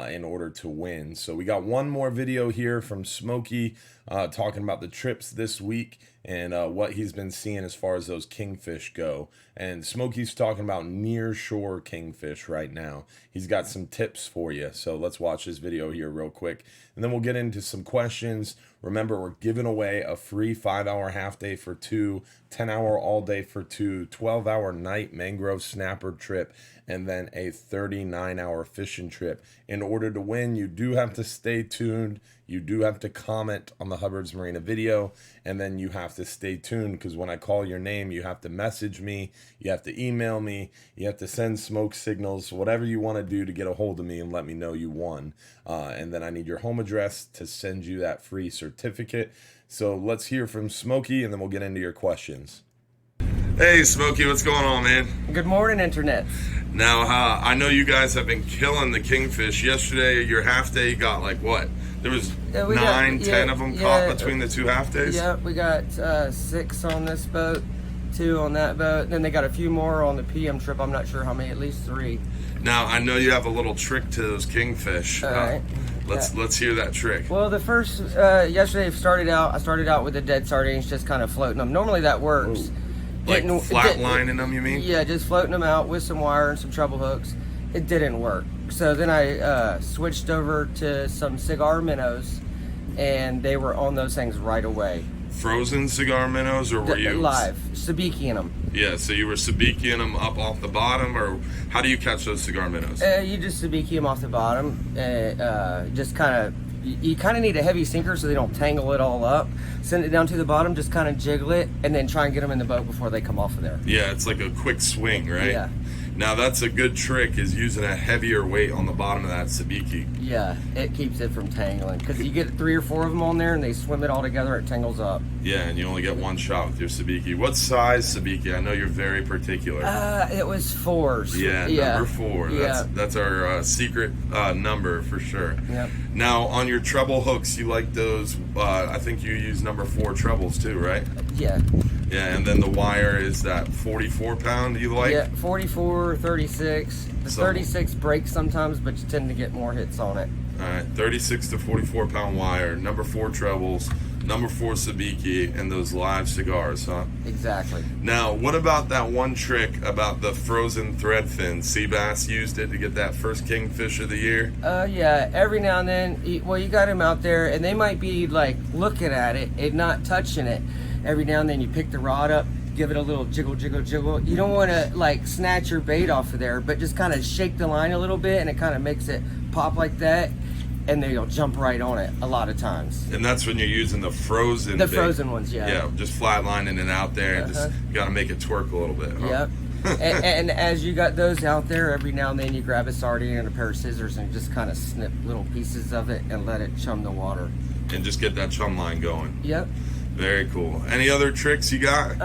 S1: in order to win. So we got one more video here from Smokey talking about the trips this week and what he's been seeing as far as those kingfish go. And Smokey's talking about near shore kingfish right now. He's got some tips for you. So let's watch this video here real quick, and then we'll get into some questions. Remember, we're giving away a free 5-hour half day for 2, 10-hour all day for 2, 12-hour night mangrove snapper trip, and then a 39-hour fishing trip. In order to win, you do have to stay tuned. You do have to comment on the Hubbard's Marina video, and then you have to stay tuned, because when I call your name, you have to message me, you have to email me, you have to send smoke signals, whatever you want to do to get a hold of me and let me know you won. And then I need your home address to send you that free certificate. So let's hear from Smokey, and then we'll get into your questions.
S5: Hey, Smokey, what's going on, man?
S2: Good morning, Internet.
S5: Now, I know you guys have been killing the kingfish. Yesterday, your half day, you got like what? There was 9, 10 of them caught between the 2 half days?
S2: Yeah, we got 6 on this boat, 2 on that boat. Then they got a few more on the PM trip. I'm not sure how many, at least 3.
S5: Now, I know you have a little trick to those kingfish.
S2: All right.
S5: Let's hear that trick.
S2: Well, the first, yesterday I started out with the dead sardines, just kind of floating them. Normally that works.
S5: Ooh. Like flat lining them, you mean?
S2: Yeah, just floating them out with some wire and some treble hooks. It didn't work. So then I switched over to some cigar minnows, and they were on those things right away.
S5: Frozen cigar minnows, or were you
S2: live sabiki in them?
S5: Yeah, so you were sabikiing them up off the bottom, or how do you catch those cigar minnows?
S2: You just sabiki them off the bottom. Just kind of, you kind of need a heavy sinker so they don't tangle it all up. Send it down to the bottom, just kind of jiggle it, and then try and get them in the boat before they come off of there.
S5: Yeah, it's like a quick swing, right?
S2: Yeah.
S5: Now that's a good trick, is using a heavier weight on the bottom of that sabiki.
S2: Yeah, it keeps it from tangling. Because you get 3 or 4 of them on there and they swim it all together, it tangles up.
S5: Yeah, and you only get one shot with your sabiki. What size sabiki? I know you're very particular.
S2: It was 4s.
S5: Yeah, number 4. That's our secret number for sure.
S2: Yep.
S5: Now, on your treble hooks, you like those, I think you use number 4 trebles too, right?
S2: Yeah.
S5: Yeah, and then the wire is that 44 pound you like?
S2: Yeah, 44, 36. The 36 breaks sometimes, but you tend to get more hits on it.
S5: All right, 36 to 44 pound wire, number 4 trebles, number 4 sabiki, and those live cigars, huh?
S2: Exactly.
S5: Now, what about that one trick about the frozen thread fin? Seabass used it to get that first Kingfish of the year.
S2: Yeah, every now and then, you got him out there, and they might be like looking at it and not touching it. Every now and then you pick the rod up, give it a little jiggle, jiggle, jiggle. You don't want to like snatch your bait off of there, but just kind of shake the line a little bit, and it kind of makes it pop like that. And then you'll jump right on it a lot of times.
S5: And that's when you're using the frozen bait.
S2: Frozen ones, yeah.
S5: Yeah, just flatlining it out there. Just got to make it twerk a little bit. Huh?
S2: Yep. and as you got those out there, every now and then you grab a sardine and a pair of scissors and just kind of snip little pieces of it and let it chum the water.
S5: And just get that chum line going.
S2: Yep.
S5: Very cool. Any other tricks you got?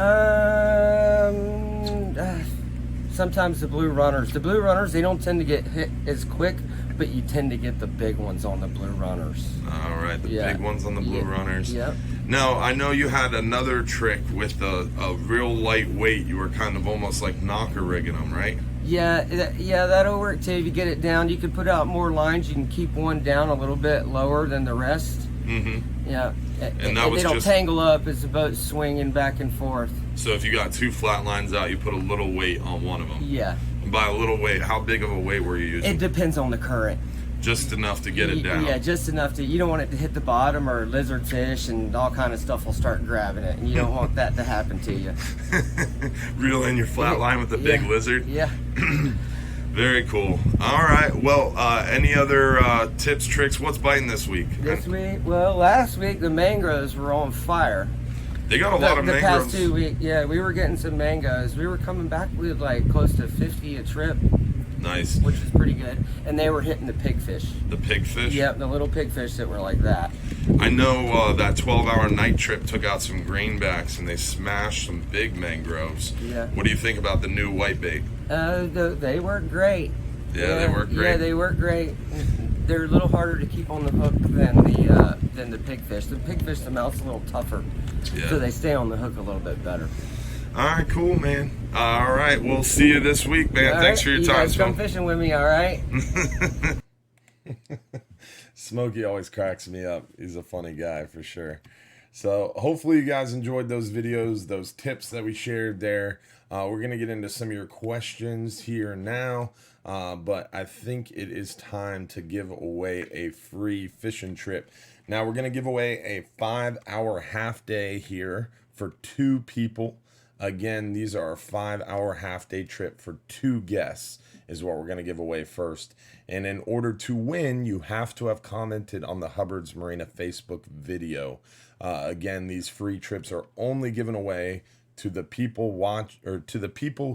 S2: Sometimes the blue runners. The blue runners, they don't tend to get hit as quick, but you tend to get the big ones on the blue runners.
S5: All right, the big ones on the blue runners.
S2: Yep.
S5: Now, I know you had another trick with a real lightweight. You were kind of almost like knocker rigging them, right?
S2: Yeah, that'll work too. If you get it down, you can put out more lines. You can keep one down a little bit lower than the rest.
S5: Mm-hmm.
S2: Yeah.
S5: And that was
S2: they don't
S5: just
S2: tangle up as the boat's swinging back and forth.
S5: So if you got 2 flat lines out, you put a little weight on one of them.
S2: Yeah.
S5: And by a little weight, how big of a weight were you using?
S2: It depends on the current.
S5: Just enough to get it down.
S2: Yeah, just enough to. You don't want it to hit the bottom, or lizard fish and all kind of stuff will start grabbing it, and you don't want that to happen to you.
S5: Reel in your flat line with the big lizard.
S2: Yeah.
S5: Very cool. All right. Well, any other tips, tricks? What's biting this week?
S2: This week, well, last week the mangroves were on fire.
S5: They got a lot of
S2: the
S5: mangroves.
S2: past 2 weeks, yeah, we were getting some mangoes. We were coming back with like close to 50 a trip.
S5: Nice.
S2: Which is pretty good. And they were hitting the pigfish.
S5: The pigfish?
S2: Yep, the little pigfish that were like that.
S5: I know that 12-hour night trip took out some greenbacks and they smashed some big mangroves.
S2: Yeah.
S5: What do you think about the new whitebait?
S2: They work great.
S5: Yeah, they work great.
S2: Yeah, they work great. They're a little harder to keep on the hook than the pigfish. The pigfish, the mouth's a little tougher, so they stay on the hook a little bit better.
S5: All right, cool, man. All right, we'll see you this week, man. Thanks for your time,
S2: guys come fishing with me, all right?
S1: Smokey always cracks me up. He's a funny guy for sure. So hopefully you guys enjoyed those videos, those tips that we shared there. We're going to get into some of your questions here now, but I think it is time to give away a free fishing trip. Now we're going to give away a 5-hour half day here for 2 people. Again, these are a 5-hour half day trip for 2 guests is what we're going to give away first. And in order to win, you have to have commented on the Hubbard's Marina Facebook video. Again, these free trips are only given away to the people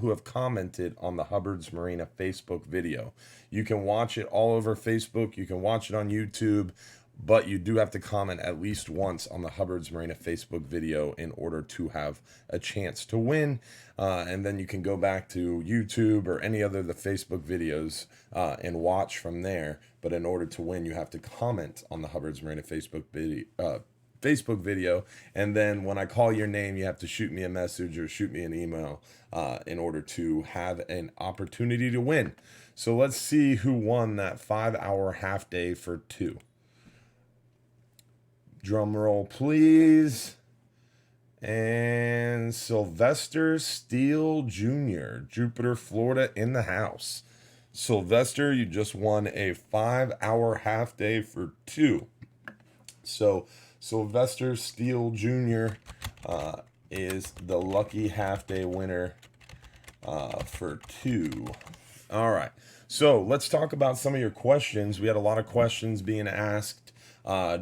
S1: who have commented on the Hubbard's Marina Facebook video. You can watch it all over Facebook. You can watch it on YouTube. But you do have to comment at least once on the Hubbard's Marina Facebook video in order to have a chance to win. And then you can go back to YouTube or any other of the Facebook videos and watch from there. But in order to win, you have to comment on the Hubbard's Marina Facebook video. And then when I call your name, you have to shoot me a message or shoot me an email in order to have an opportunity to win. So let's see who won that 5-hour half day for 2. Drum roll, please. And Sylvester Steele Jr., Jupiter, Florida, in the house. Sylvester, you just won a 5-hour half day for 2. So Sylvester Steele Jr. Is the lucky half day winner for 2. All right. So let's talk about some of your questions. We had a lot of questions being asked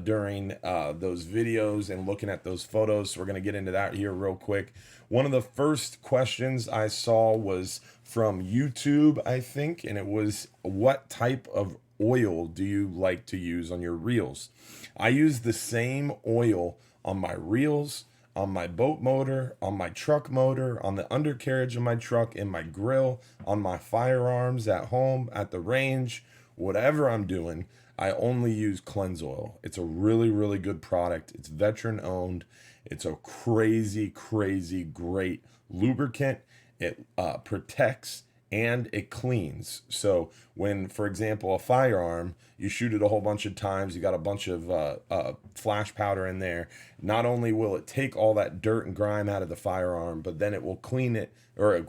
S1: during those videos and looking at those photos. So we're going to get into that here real quick. One of the first questions I saw was from YouTube, I think, and it was, what type of oil do you like to use on your reels? I use the same oil on my reels, on my boat motor, on my truck motor, on the undercarriage of my truck, in my grill, on my firearms at home, at the range, whatever I'm doing. I only use Cleanse Oil. It's a really, really good product. It's veteran owned, It's a crazy, crazy great lubricant. It protects and it cleans. So when, for example, a firearm, you shoot it a whole bunch of times, you got a bunch of flash powder in there. Not only will it take all that dirt and grime out of the firearm, but then it will clean it, and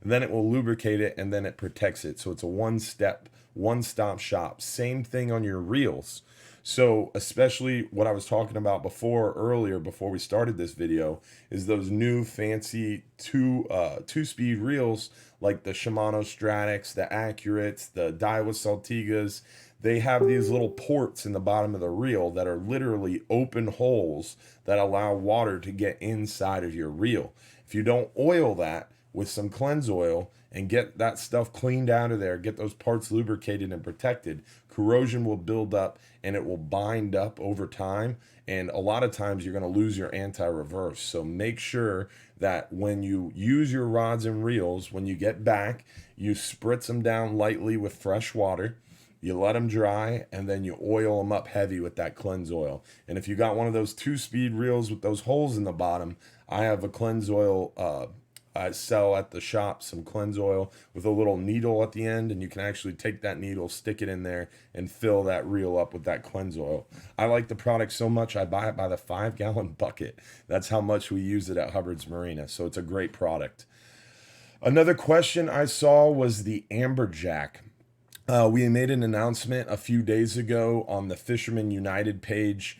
S1: then it will lubricate it, and then it protects it. So it's a one-stop shop. Same thing on your reels. So especially what I was talking about earlier before we started this video is those new fancy two-speed reels like the Shimano Stratics, the Accurates, the Daiwa Saltigas. They have these little ports in the bottom of the reel that are literally open holes that allow water to get inside of your reel. If you don't oil that with some cleanse oil and get that stuff cleaned out of there, get those parts lubricated and protected, corrosion will build up and it will bind up over time. And a lot of times you're going to lose your anti-reverse. So make sure that when you use your rods and reels, when you get back, you spritz them down lightly with fresh water. You let them dry, and then you oil them up heavy with that cleanse oil. And if you got one of those two-speed reels with those holes in the bottom, I have a cleanse oil. I sell at the shop some cleanse oil with a little needle at the end, and you can actually take that needle, stick it in there, and fill that reel up with that cleanse oil. I like the product so much, I buy it by the 5-gallon bucket. That's how much we use it at Hubbard's Marina, so it's a great product. Another question I saw was the Amberjack. We made an announcement a few days ago on the Fisherman United page.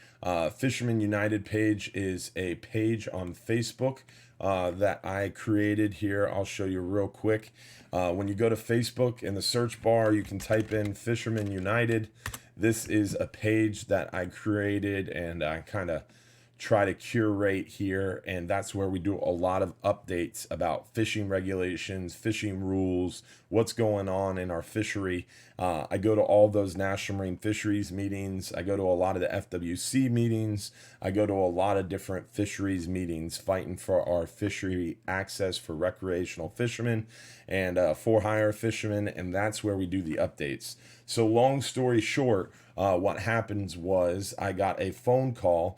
S1: Fisherman United page is a page on Facebook that I created here. I'll show you real quick. When you go to Facebook, in the search bar, you can type in Fisherman United. This is a page that I created and I kind of try to curate here, and that's where we do a lot of updates about fishing regulations, fishing rules, what's going on in our fishery. I go to all those National Marine Fisheries meetings. I go to a lot of the FWC meetings. I go to a lot of different fisheries meetings fighting for our fishery access for recreational fishermen and for hire fishermen, and that's where we do the updates. So long story short, what happens was I got a phone call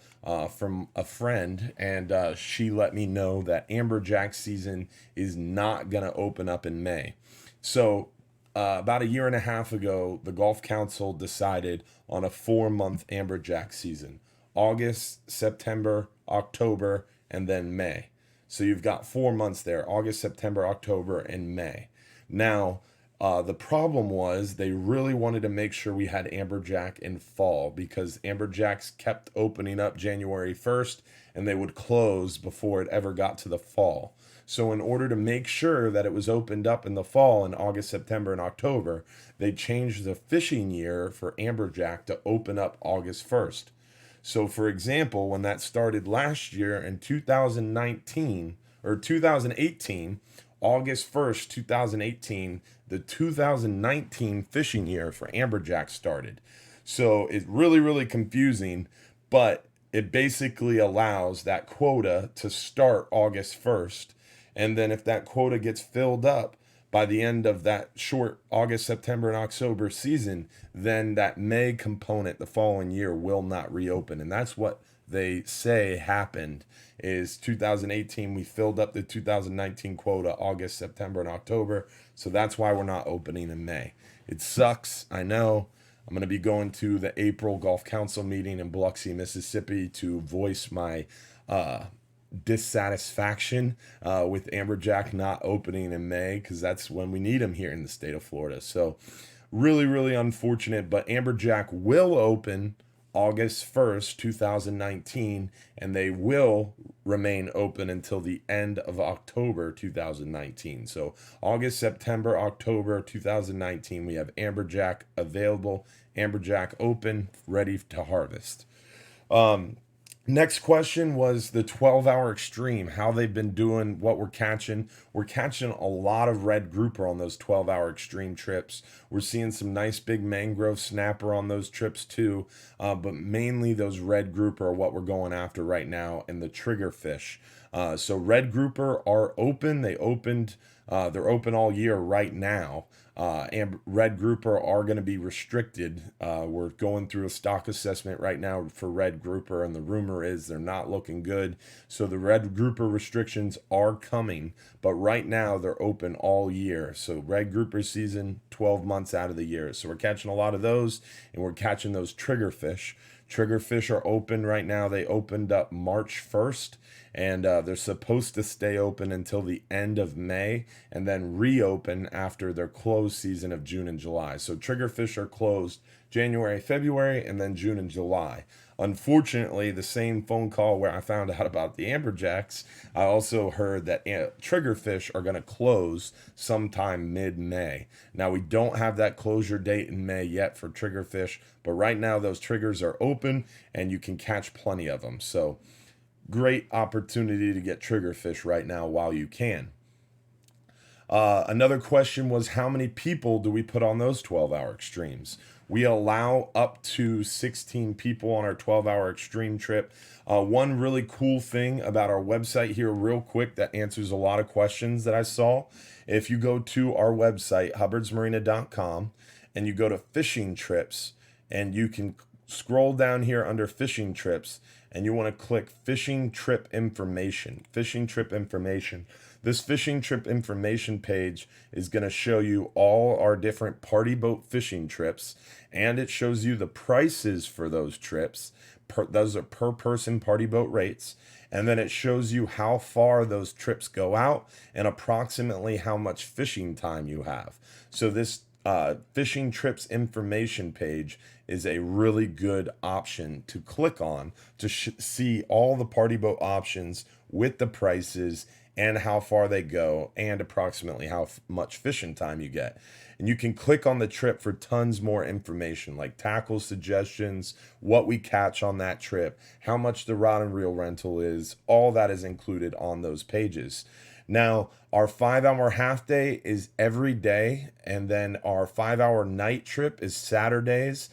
S1: from a friend, and she let me know that Amberjack season is not going to open up in May. So about a year and a half ago, the Gulf Council decided on a 4-month Amberjack season: August, September, October, and then May. So you've got 4 months there: August, September, October, and May. Now, the problem was they really wanted to make sure we had Amberjack in fall, because Amberjacks kept opening up January 1st and they would close before it ever got to the fall. So in order to make sure that it was opened up in the fall in August, September, and October, they changed the fishing year for Amberjack to open up August 1st. So for example, when that started last year in 2019 or 2018, August 1st, 2018, the 2019 fishing year for Amberjack started. So it's really, really confusing, but it basically allows that quota to start August 1st. And then if that quota gets filled up by the end of that short August, September, and October season, then that May component the following year will not reopen. And that's what they say happened. Is 2018 we filled up the 2019 quota August, September, and October. So that's why we're not opening in May. It sucks, I know. I'm going to be going to the April Gulf Council meeting in Biloxi, Mississippi to voice my dissatisfaction with Amberjack not opening in May, because that's when we need them here in the state of Florida. So really, really unfortunate, but Amberjack will open August 1st, 2019, and they will remain open until the end of October 2019. So August, September, October 2019, we have Amberjack available, Amberjack open, ready to harvest. Next question was the 12-hour extreme, how they've been doing, what we're catching. We're catching a lot of red grouper on those 12-hour extreme trips. We're seeing some nice big mangrove snapper on those trips too, but mainly those red grouper are what we're going after right now, and the trigger fish. So red grouper are open. They're open all year right now. And red grouper are going to be restricted. We're going through a stock assessment right now for red grouper, and the rumor is they're not looking good. So the red grouper restrictions are coming, but right now they're open all year. So red grouper season, 12 months out of the year. So we're catching a lot of those, and we're catching those triggerfish. Triggerfish are open right now. They opened up March 1st, and they're supposed to stay open until the end of May and then reopen after their closed season of June and July. So triggerfish are closed January, February, and then June and July. Unfortunately, the same phone call where I found out about the Amberjacks, I also heard that triggerfish are going to close sometime mid-May. Now, we don't have that closure date in May yet for triggerfish, but right now those triggers are open and you can catch plenty of them. So great opportunity to get triggerfish right now while you can. Another question was, how many people do we put on those 12-hour extremes? We allow up to 16 people on our 12-hour extreme trip. One really cool thing about our website here real quick that answers a lot of questions that I saw. If you go to our website, hubbardsmarina.com, and you go to fishing trips, and you can scroll down here under fishing trips, and you want to click fishing trip information. Fishing trip information. This fishing trip information page is going to show you all our different party boat fishing trips, and it shows you the prices for those trips. Those are per person party boat rates. And then it shows you how far those trips go out and approximately how much fishing time you have. So this fishing trips information page is a really good option to click on to see all the party boat options with the prices and how far they go and approximately how much fishing time you get. And you can click on the trip for tons more information like tackle suggestions, what we catch on that trip, how much the rod and reel rental is. All that is included on those pages. Now, our 5-hour half day is every day, and then our 5-hour night trip is Saturdays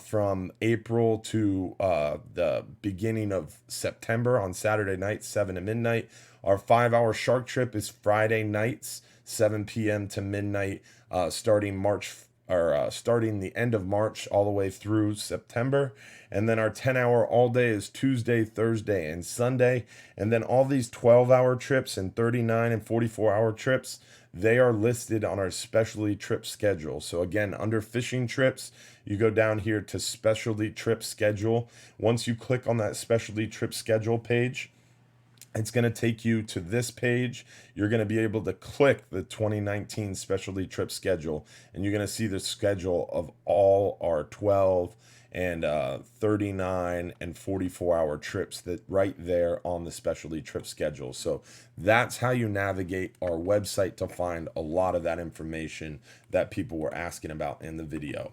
S1: from April to the beginning of September on Saturday night, 7 to midnight. Our 5-hour shark trip is Friday nights, 7 p.m. to midnight, starting the end of March all the way through September. And then our 10-hour all day is Tuesday, Thursday, and Sunday. And then all these 12-hour trips and 39 and 44-hour trips, they are listed on our specialty trip schedule. So again, under fishing trips, you go down here to specialty trip schedule. Once you click on that specialty trip schedule page, it's going to take you to this page. You're going to be able to click the 2019 specialty trip schedule, and you're going to see the schedule of all our 12 and 39 and 44-hour trips that right there on the specialty trip schedule. So that's how you navigate our website to find a lot of that information that people were asking about in the video.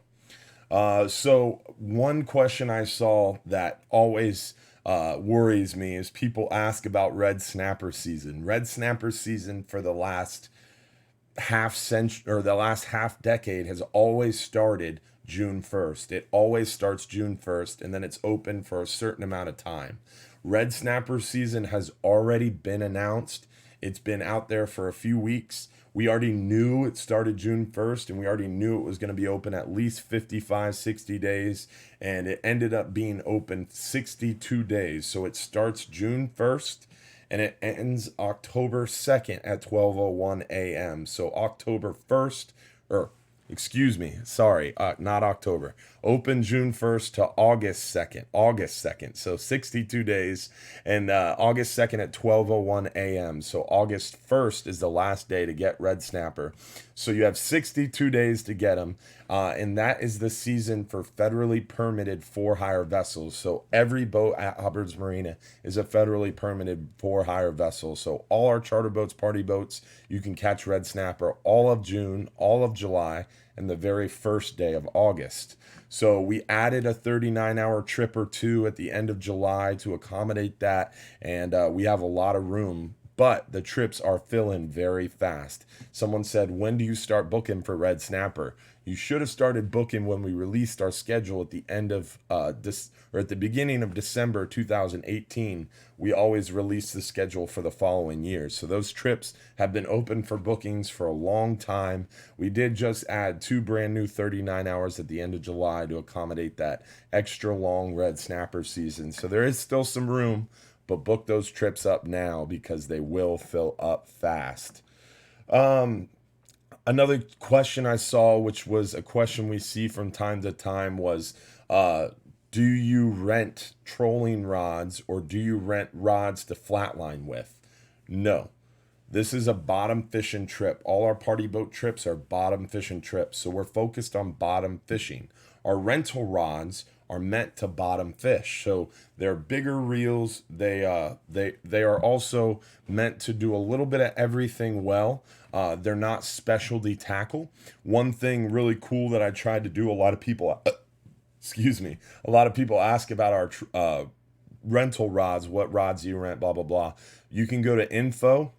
S1: So one question I saw that always worries me is people ask about red snapper season. Red snapper season for the last half century or the last half decade has always started June 1st. It always starts June 1st, and then it's open for a certain amount of time. Red snapper season has already been announced. It's been out there for a few weeks. We already knew it started June 1st, and we already knew it was going to be open at least 55, 60 days, and it ended up being open 62 days. So it starts June 1st, and it ends October 2nd at 12:01 a.m. So October 1st, not October. Open June 1st to August 2nd. So 62 days, and August 2nd at 12:01 a.m. So August 1st is the last day to get red snapper. So you have 62 days to get them, and that is the season for federally permitted for-hire vessels. So every boat at Hubbard's Marina is a federally permitted for-hire vessel. So all our charter boats, party boats, you can catch red snapper all of June, all of July, and the very first day of August. So we added a 39-hour trip or two at the end of July to accommodate that, and we have a lot of room but the trips are filling very fast. Someone said, when do you start booking for red snapper? You should have started booking when we released our schedule at the end of or at the beginning of December 2018. We always release the schedule for the following year. So those trips have been open for bookings for a long time. We did just add 2 brand new 39 hours at the end of July to accommodate that extra long red snapper season. So there is still some room, but book those trips up now because they will fill up fast. Another question I saw, which was a question we see from time to time, was do you rent trolling rods or do you rent rods to flatline with? No. This is a bottom fishing trip. All our party boat trips are bottom fishing trips. So we're focused on bottom fishing. Our rental rods are meant to bottom fish. So they're bigger reels. They are also meant to do a little bit of everything well. They're not specialty tackle. One thing really cool that I tried to do, a lot of people a lot of people ask about our rental rods. What rods do you rent? Blah, blah, blah. You can go to info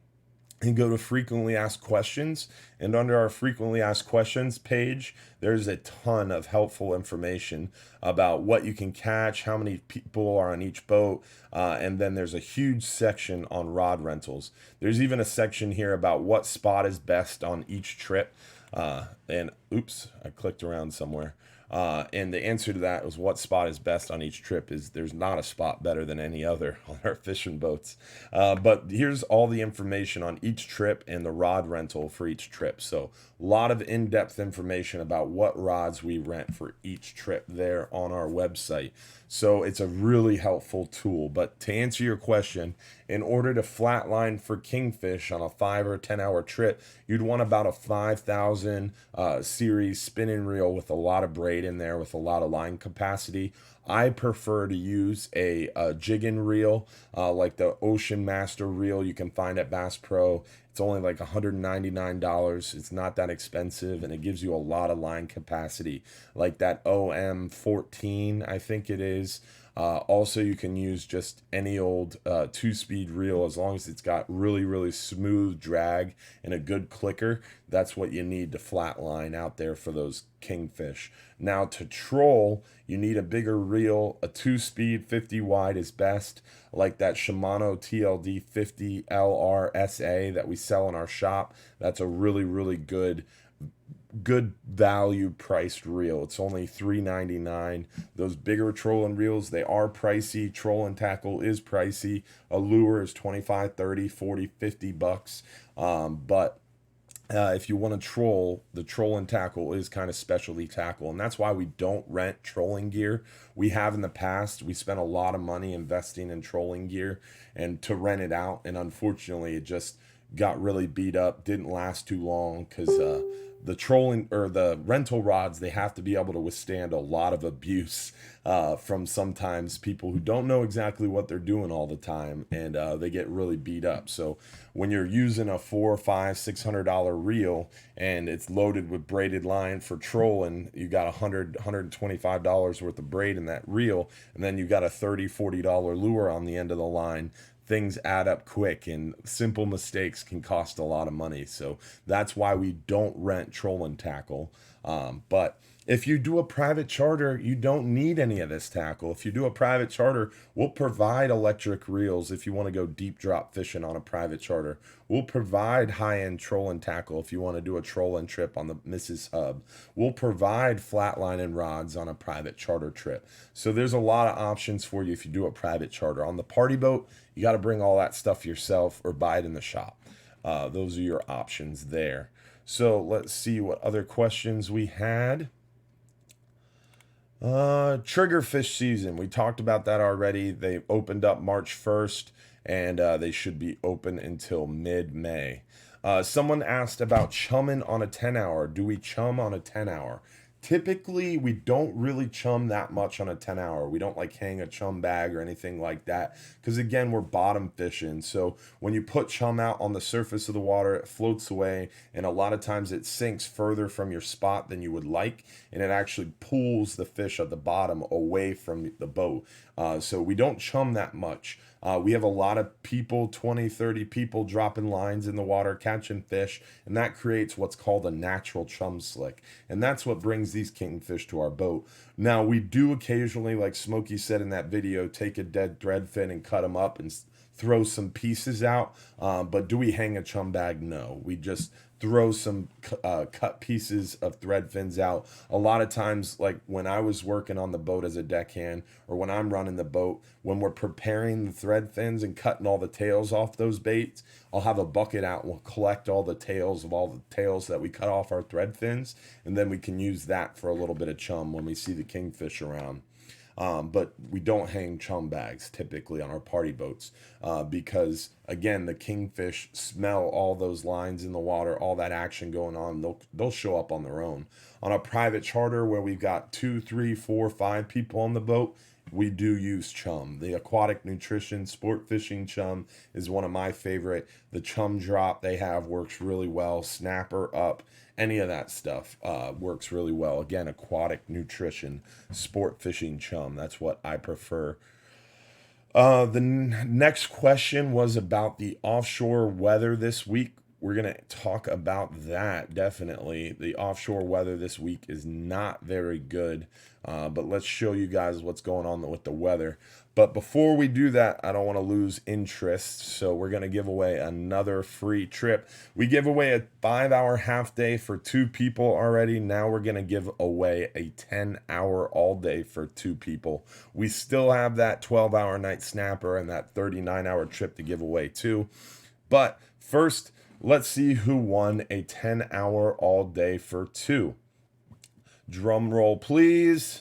S1: and go to frequently asked questions. And under our frequently asked questions page, there's a ton of helpful information about what you can catch, how many people are on each boat. And then there's a huge section on rod rentals. There's even a section here about what spot is best on each trip. And oops, I clicked around somewhere. And the answer to that was what spot is best on each trip is there's not a spot better than any other on our fishing boats. But here's all the information on each trip and the rod rental for each trip. So a lot of in-depth information about what rods we rent for each trip there on our website. So it's a really helpful tool. But to answer your question, in order to flatline for kingfish on a 5 or 10 hour trip, you'd want about a 5,000 series spinning reel with a lot of braid in there with a lot of line capacity. I prefer to use a jigging reel like the Ocean Master reel you can find at Bass Pro. It's only like $199. It's not that expensive, and it gives you a lot of line capacity, like that OM14, I think it is. Also, you can use just any old 2-speed reel as long as it's got really, really smooth drag and a good clicker. That's what you need to flatline out there for those kingfish. Now, to troll, you need a bigger reel. A 2-speed 50 wide is best, like that Shimano TLD 50 LRSA that we sell in our shop. That's a really, really good value priced reel. It's only $3.99. Those bigger trolling reels, they are pricey. Trolling tackle is pricey. A lure is $25, $30, $40, $50. But if you want to troll, the trolling tackle is kind of specialty tackle, and that's why we don't rent trolling gear. We have in the past. We spent a lot of money investing in trolling gear and to rent it out, and unfortunately it just got really beat up, didn't last too long because the trolling or the rental rods, they have to be able to withstand a lot of abuse from sometimes people who don't know exactly what they're doing all the time, and they get really beat up. So when you're using a $400, $500, $600 reel and it's loaded with braided line for trolling, you got $125 worth of braid in that reel, and then you got a $30, $40 lure on the end of the line. Things add up quick, and simple mistakes can cost a lot of money. So that's why we don't rent trolling tackle. But if you do a private charter, you don't need any of this tackle. If you do a private charter, we'll provide electric reels if you want to go deep drop fishing on a private charter. We'll provide high-end trolling tackle if you want to do a trolling trip on the Mrs. Hub. We'll provide flatlining rods on a private charter trip. So there's a lot of options for you if you do a private charter. On the party boat, you got to bring all that stuff yourself or buy it in the shop. Those are your options there. So let's see what other questions we had. Triggerfish season. We talked about that already. They opened up March 1st, and they should be open until mid-May. Someone asked about chumming on a 10-hour. Do we chum on a 10-hour? Typically, we don't really chum that much on a 10-hour. We don't like hang a chum bag or anything like that because, again, we're bottom fishing. So when you put chum out on the surface of the water, it floats away, and a lot of times it sinks further from your spot than you would like, and it actually pulls the fish at the bottom away from the boat. So we don't chum that much. We have a lot of people, 20, 30 people dropping lines in the water, catching fish, and that creates what's called a natural chum slick. And that's what brings these kingfish to our boat. Now, we do occasionally, like Smokey said in that video, take a dead threadfin and cut them up and throw some pieces out. But do we hang a chum bag? No. We just throw some cut pieces of thread fins out. A lot of times, like when I was working on the boat as a deckhand, or when I'm running the boat, when we're preparing the thread fins and cutting all the tails off those baits, I'll have a bucket out and we'll collect all the tails of all the tails that we cut off our thread fins, and then we can use that for a little bit of chum when we see the kingfish around. But we don't hang chum bags typically on our party boats because, again, the kingfish smell all those lines in the water, all that action going on. They'll show up on their own. On a private charter where we've got 2, 3, 4, 5 people on the boat, we do use chum. The aquatic nutrition sport fishing chum is one of my favorite. The chum drop they have works really well. Snapper up, any of that stuff works really well. Again, aquatic nutrition sport fishing chum. That's what I prefer. The next question was about the offshore weather this week. We're going to talk about that, definitely. The offshore weather this week is not very good, but let's show you guys what's going on with the weather. But before we do that, I don't want to lose interest, so we're going to give away another free trip. We give away a 5-hour half day for 2 people already. Now we're going to give away a 10-hour all day for 2 people. We still have that 12-hour night snapper and that 39-hour trip to give away too. But first, let's see who won a 10-hour all day for 2. Drum roll, please.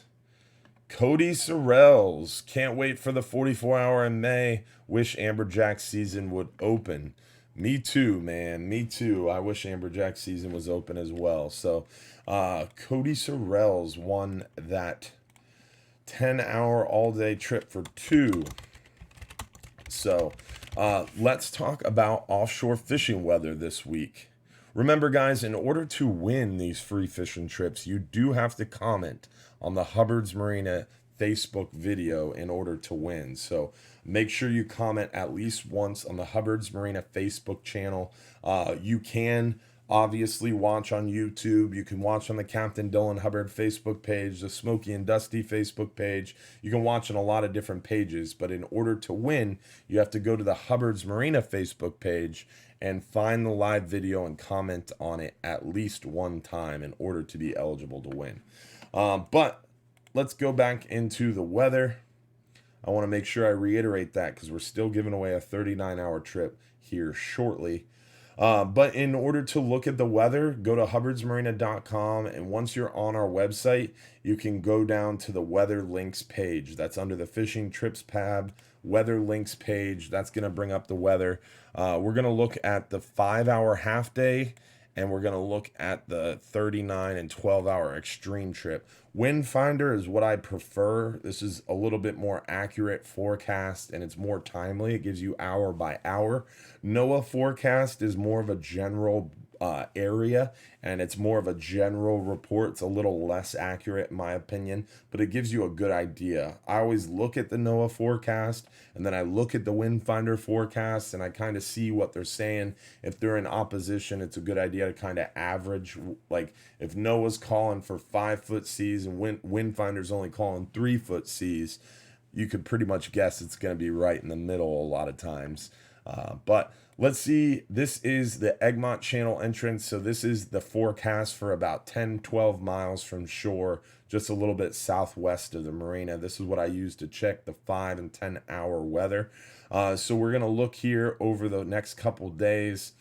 S1: Cody Sorrells. Can't wait for the 44-hour in May. Wish Amberjack season would open. Me too, man. Me too. I wish Amberjack season was open as well. So, Cody Sorrells won that 10-hour all-day trip for 2. So, let's talk about offshore fishing weather this week. Remember, guys, in order to win these free fishing trips, you do have to comment on the Hubbard's Marina Facebook video in order to win. So make sure you comment at least once on the Hubbard's Marina Facebook channel. You can obviously watch on YouTube. You can watch on the Captain Dylan Hubbard Facebook page, the Smokey and Dusty Facebook page. You can watch on a lot of different pages, but in order to win, you have to go to the Hubbard's Marina Facebook page and find the live video and comment on it at least one time in order to be eligible to win. But let's go back into the weather. I want to make sure I reiterate that because we're still giving away a 39-hour trip here shortly. But in order to look at the weather, go to hubbardsmarina.com, and once you're on our website, you can go down to the weather links page. That's under the fishing trips tab, weather links page. That's going to bring up the weather. We're going to look at the 5-hour half day, and we're going to look at the 39 and 12-hour extreme trip. Wind Finder is what I prefer. This is a little bit more accurate forecast, and it's more timely. It gives you hour by hour. NOAA forecast is more of a general area, and it's more of a general report. It's a little less accurate in my opinion, but it gives you a good idea. I always look at the NOAA forecast, and then I look at the Wind Finder forecast, and I kind of see what they're saying. If they're in opposition, it's a good idea to kind of average. Like if NOAA's calling for 5-foot seas and Wind Finder's only calling 3-foot seas, you could pretty much guess it's going to be right in the middle a lot of times. But let's see, this is the Egmont Channel entrance. So this is the forecast for about 10-12 miles from shore, just a little bit southwest of the marina. This is what I use to check the 5 and 10 hour weather. So we're going to look here over the next couple days.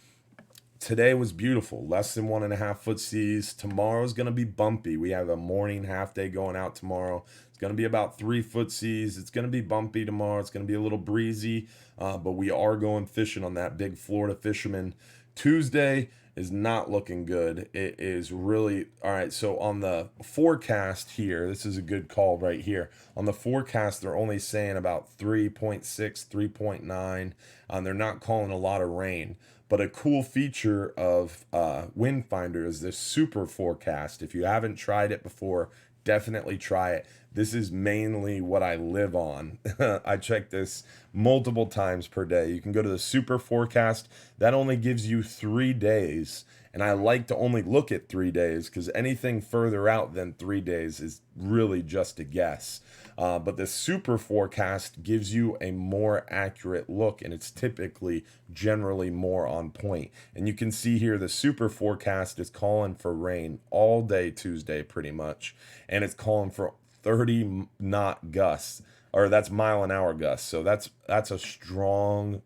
S1: Today was beautiful, less than 1.5 foot seas. Tomorrow's going to be bumpy. We have a morning half day going out tomorrow. It's going to be about 3-foot seas. It's going to be bumpy tomorrow. It's going to be a little breezy, but we are going fishing on that big Florida fisherman. Tuesday is not looking good. It is really, all right, so on the forecast here, this is a good call right here. On the forecast, they're only saying about 3.6, 3.9. They're not calling a lot of rain. But a cool feature of Wind Finder is this super forecast. If you haven't tried it before, definitely try it. This is mainly what I live on. I check this multiple times per day. You can go to the super forecast. That only gives you 3 days. And I like to only look at 3 days because anything further out than 3 days is really just a guess. But the super forecast gives you a more accurate look, and it's typically generally more on point. And you can see here the super forecast is calling for rain all day Tuesday pretty much, and it's calling for 30 knot gusts, or that's mile an hour gusts. So that's a strong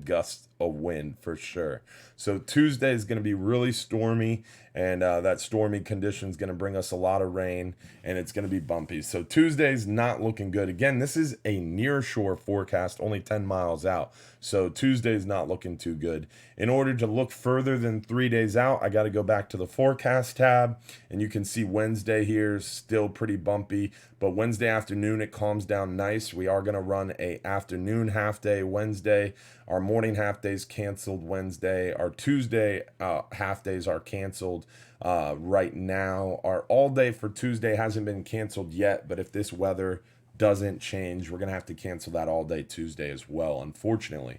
S1: gust of wind for sure. So Tuesday is going to be really stormy, and that stormy condition is going to bring us a lot of rain, and it's going to be bumpy. So Tuesday's not looking good. Again, this is a near shore forecast, only 10 miles out. So Tuesday's not looking too good. In order to look further than 3 days out, I got to go back to the forecast tab, and you can see Wednesday here is still pretty bumpy, but Wednesday afternoon it calms down nice. We are going to run a afternoon half day Wednesday. Our morning half days canceled Wednesday. Our Tuesday half days are canceled right now. Our all day for Tuesday hasn't been canceled yet, but if this weather doesn't change, we're going to have to cancel that all day Tuesday as well, unfortunately.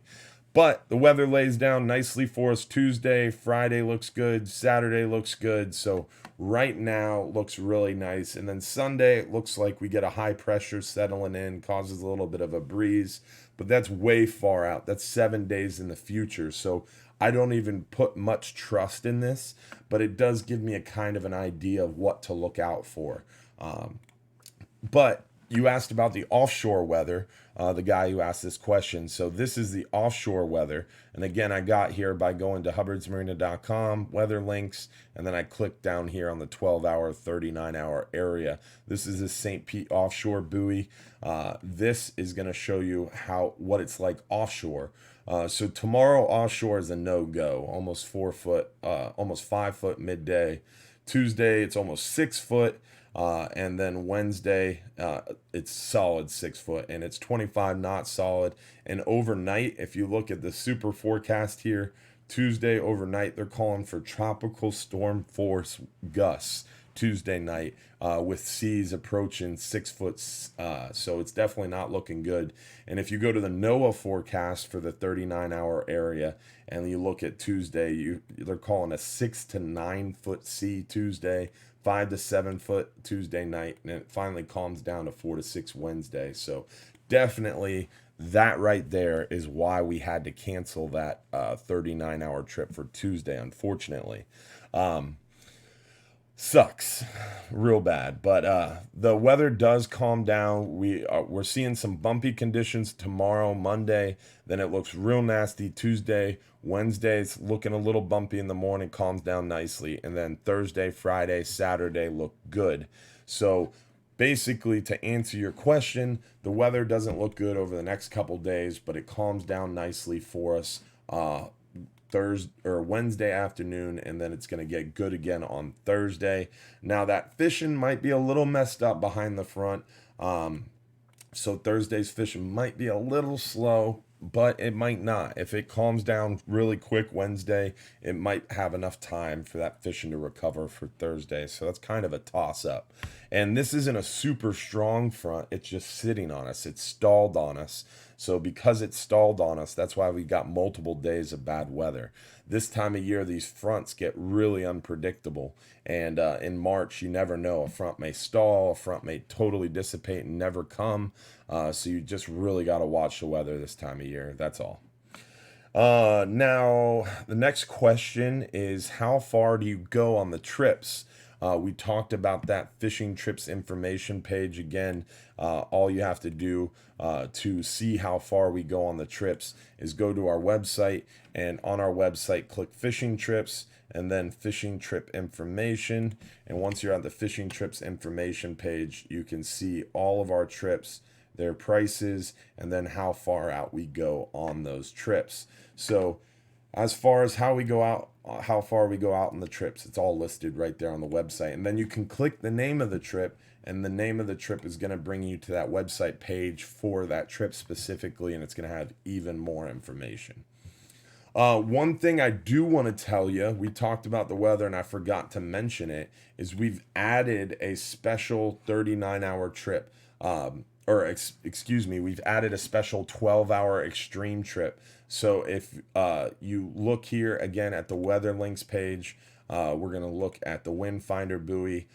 S1: But the weather lays down nicely for us Tuesday. Friday looks good. Saturday looks good. So right now looks really nice. And then Sunday, it looks like we get a high pressure settling in, causes a little bit of a breeze. But that's way far out. That's 7 days in the future. So I don't even put much trust in this. But it does give me a kind of an idea of what to look out for. But you asked about the offshore weather, the guy who asked this question. So this is the offshore weather. And again, I got here by going to hubbardsmarina.com, weather links, and then I clicked down here on the 12-hour, 39-hour area. This is the St. Pete offshore buoy. This is going to show you what it's like offshore. So tomorrow offshore is a no-go, almost 4 foot, almost 5 foot midday. Tuesday, it's almost 6 foot. And then Wednesday, it's solid 6 foot, and it's 25 knots solid. And overnight, if you look at the super forecast here, Tuesday overnight, they're calling for tropical storm force gusts Tuesday night with seas approaching 6 foot. So it's definitely not looking good. And if you go to the NOAA forecast for the 39-hour area and you look at Tuesday, they're calling a 6 to 9 foot sea Tuesday, 5 to 7 foot Tuesday night, and it finally calms down to 4 to 6 Wednesday. So definitely that right there is why we had to cancel that 39-hour trip for Tuesday, unfortunately. Sucks real bad, but the weather does calm down. We're seeing some bumpy conditions tomorrow, Monday, then it looks real nasty Tuesday. Wednesday it's looking a little bumpy in the morning, calms down nicely, and then Thursday, Friday, Saturday look good. So basically, to answer your question, the weather doesn't look good over the next couple days, but it calms down nicely for us Thursday or Wednesday afternoon, and then it's going to get good again on Thursday. Now that fishing might be a little messed up behind the front, so Thursday's fishing might be a little slow, but it might not. If it calms down really quick Wednesday, it might have enough time for that fishing to recover for Thursday. So that's kind of a toss up. And this isn't a super strong front. It's just sitting on us. It's stalled on us. So because it's stalled on us, that's why we got multiple days of bad weather. This time of year, these fronts get really unpredictable. And in March, you never know. A front may stall, a front may totally dissipate and never come. So you just really got to watch the weather this time of year. That's all. Now, the next question is, how far do you go on the trips? We talked about that fishing trips information page again. All you have to do to see how far we go on the trips is go to our website, and on our website click fishing trips and then fishing trip information. And once you're at the fishing trips information page, you can see all of our trips, their prices, and then how far out we go on those trips. So as far as how far we go out on the trips, it's all listed right there on the website. And then you can click the name of the trip, and the name of the trip is going to bring you to that website page for that trip specifically, and it's going to have even more information. One thing I do want to tell you, we talked about the weather and I forgot to mention it, is we've added a special 39-hour trip. Excuse me, we've added a special 12-hour extreme trip. So if you look here again at the weather links page, we're going to look at the wind finder buoy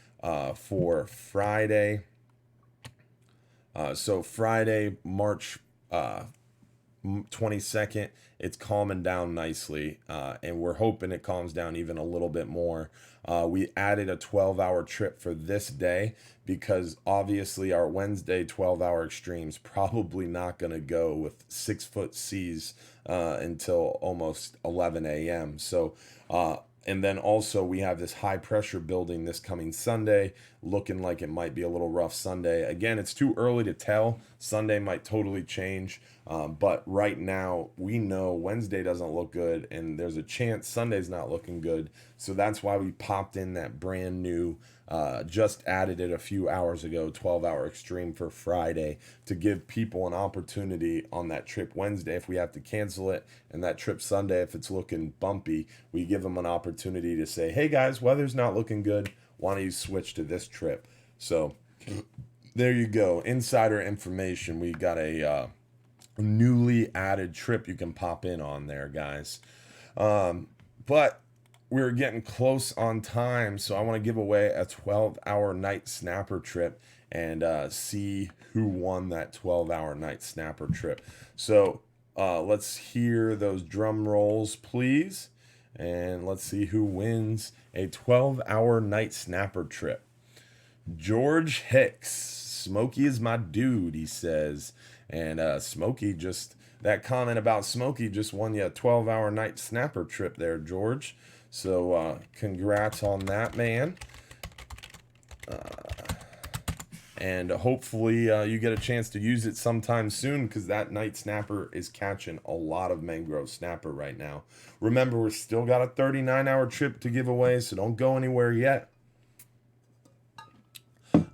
S1: for Friday. So Friday, March 22nd, it's calming down nicely, and we're hoping it calms down even a little bit more. We added a 12-hour trip for this day because obviously our Wednesday 12-hour extreme's probably not going to go with 6-foot seas until almost 11 a.m. So and then also we have this high pressure building this coming Sunday, looking like it might be a little rough Sunday. Again, it's too early to tell. Sunday might totally change. But right now we know Wednesday doesn't look good and there's a chance Sunday's not looking good. So that's why we popped in that brand new, just added it a few hours ago, 12-hour extreme for Friday to give people an opportunity on that trip Wednesday if we have to cancel it, and that trip Sunday if it's looking bumpy, we give them an opportunity to say, hey guys, weather's not looking good, why don't you switch to this trip? So there you go, insider information. We got a newly added trip you can pop in on there, guys. But we're getting close on time, so I want to give away a 12-hour night snapper trip and see who won that 12-hour night snapper trip. So let's hear those drum rolls, please, and let's see who wins a 12-hour night snapper trip. George Hicks, Smokey is my dude, he says. And Smokey just, that comment about Smokey just won you a 12-hour night snapper trip there, George. So congrats on that, man. And hopefully you get a chance to use it sometime soon, because that night snapper is catching a lot of mangrove snapper right now. Remember, we're still got a 39-hour trip to give away, so don't go anywhere yet.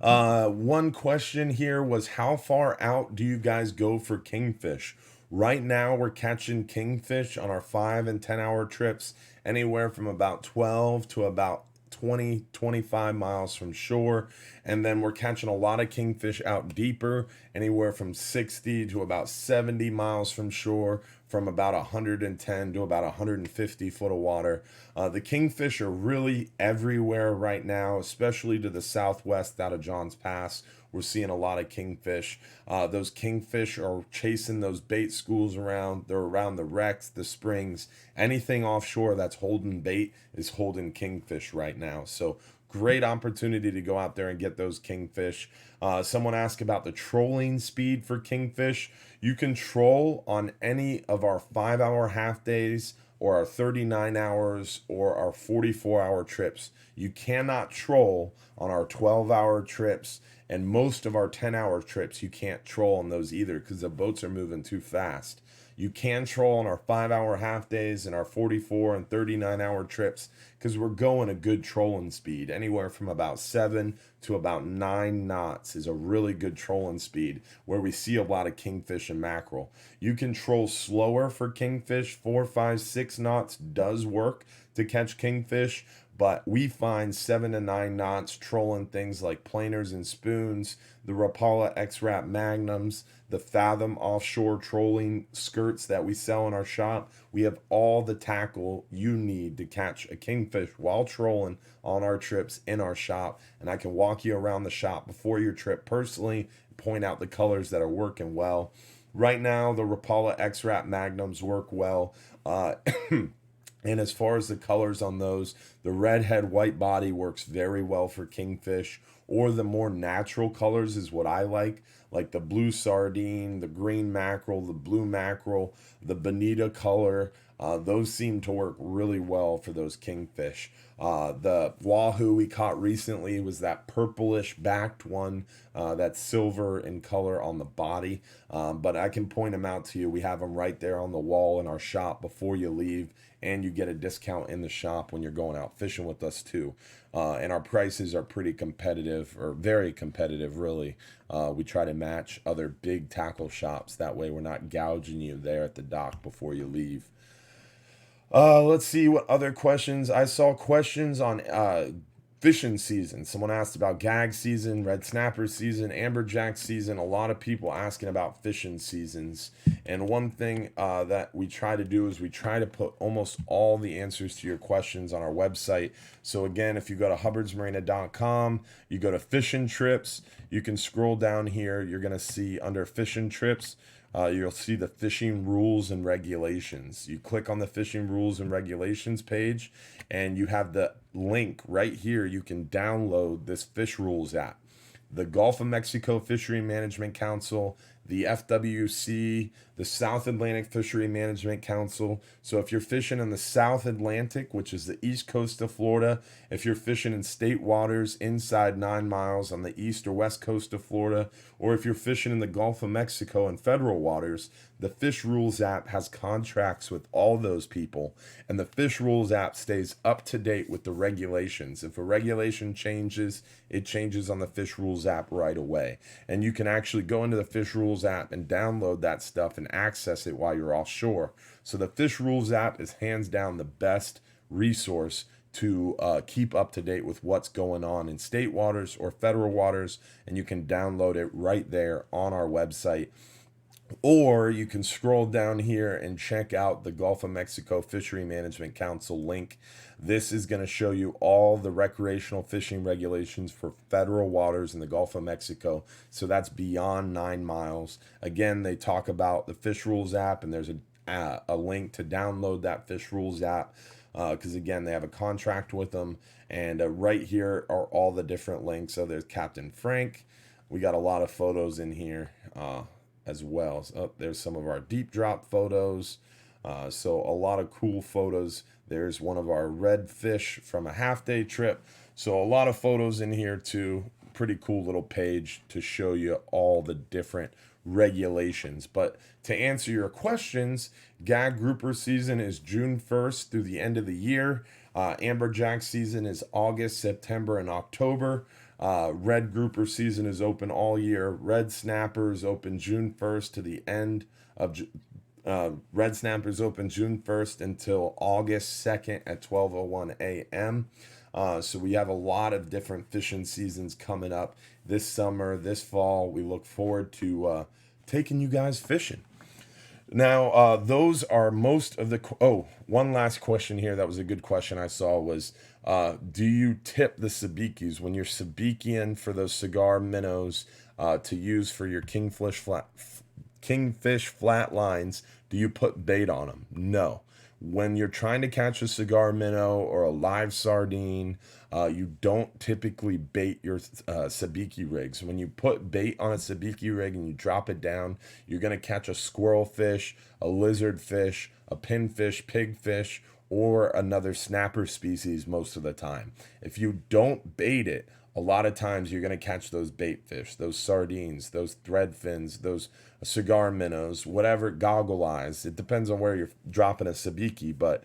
S1: One question here was, how far out do you guys go for kingfish? Right now we're catching kingfish on our 5 and 10 hour trips anywhere from about 12 to about 20-25 miles from shore, and then we're catching a lot of kingfish out deeper, anywhere from 60 to about 70 miles from shore, from about 110 to about 150 foot of water. The kingfish are really everywhere right now, especially to the southwest out of Johns Pass. We're seeing a lot of kingfish. Those kingfish are chasing those bait schools around. They're around the wrecks, the springs. Anything offshore that's holding bait is holding kingfish right now. So great opportunity to go out there and get those kingfish. Someone asked about the trolling speed for kingfish. You can troll on any of our 5-hour half days or our 39 hours or our 44-hour trips. You cannot troll on our 12-hour trips, and most of our 10-hour trips you can't troll on those either because the boats are moving too fast. You can troll on our 5-hour half days and our 44 and 39-hour trips because we're going a good trolling speed. Anywhere from about 7 to about 9 knots is a really good trolling speed where we see a lot of kingfish and mackerel. You can troll slower for kingfish. 4, 5, 6 knots does work to catch kingfish, but we find 7 to 9 knots trolling things like planers and spoons, the Rapala X-Wrap Magnums, the Fathom offshore trolling skirts that we sell in our shop. We have all the tackle you need to catch a kingfish while trolling on our trips in our shop. And I can walk you around the shop before your trip personally, point out the colors that are working well. Right now, the Rapala X-Wrap Magnums work well. And as far as the colors on those, the redhead white body works very well for kingfish, or the more natural colors is what I like the blue sardine, the green mackerel, the blue mackerel, the bonita color. Those seem to work really well for those kingfish. The wahoo we caught recently was that purplish backed one, that's silver in color on the body. But I can point them out to you. We have them right there on the wall in our shop before you leave, and you get a discount in the shop when you're going out fishing with us too. And our prices are pretty competitive, or very competitive really. We try to match other big tackle shops. That way we're not gouging you there at the dock before you leave. Let's see what other questions. I saw questions on fishing season. Someone asked about gag season, red snapper season, amberjack season. A lot of people asking about fishing seasons. And one thing that we try to do is we try to put almost all the answers to your questions on our website. So again, if you go to hubbardsmarina.com, you go to fishing trips, you can scroll down here. You're going to see under fishing trips, you'll see the fishing rules and regulations. You click on the fishing rules and regulations page, and you have the link right here. You can download this fish rules app. The Gulf of Mexico Fishery Management Council, the FWC, the South Atlantic Fishery Management Council. So if you're fishing in the South Atlantic, which is the east coast of Florida, if you're fishing in state waters inside 9 miles on the east or west coast of Florida, or if you're fishing in the Gulf of Mexico and federal waters, the Fish Rules app has contracts with all those people, and the Fish Rules app stays up to date with the regulations. If a regulation changes, it changes on the Fish Rules app right away. And you can actually go into the Fish Rules app and download that stuff and access it while you're offshore. So the Fish Rules app is hands down the best resource to keep up to date with what's going on in state waters or federal waters, and you can download it right there on our website. Or you can scroll down here and check out the Gulf of Mexico Fishery Management Council link. This is going to show you all the recreational fishing regulations for federal waters in the Gulf of Mexico. So that's beyond 9 miles. Again, they talk about the Fish Rules app, and there's a link to download that Fish Rules app. Because again, they have a contract with them, and right here are all the different links. So there's Captain Frank. We got a lot of photos in here as well. So, there's some of our deep drop photos. So a lot of cool photos. There's one of our red fish from a half-day trip. So a lot of photos in here too. Pretty cool little page to show you all the different regulations. But to answer your questions, gag grouper season is June 1st through the end of the year. Amberjack season is August, September, and October. Red grouper season is open all year. Red snappers open June 1st to the end of red snappers open June 1st until August 2nd at 12:01 a.m. So we have a lot of different fishing seasons coming up this summer, this fall. We look forward to taking you guys fishing. Now, those are most of the... one last question here. That was a good question I saw was, do you tip the sabikis when you're sabikiing for those cigar minnows to use for your kingfish flat lines? Do you put bait on them? No. When you're trying to catch a cigar minnow or a live sardine, you don't typically bait your sabiki rigs. When you put bait on a sabiki rig and you drop it down, you're going to catch a squirrel fish, a lizard fish, a pinfish, pigfish, or another snapper species most of the time. If you don't bait it, a lot of times you're going to catch those bait fish, those sardines, those thread fins, those cigar minnows, whatever, goggle eyes. It depends on where you're dropping a sabiki, but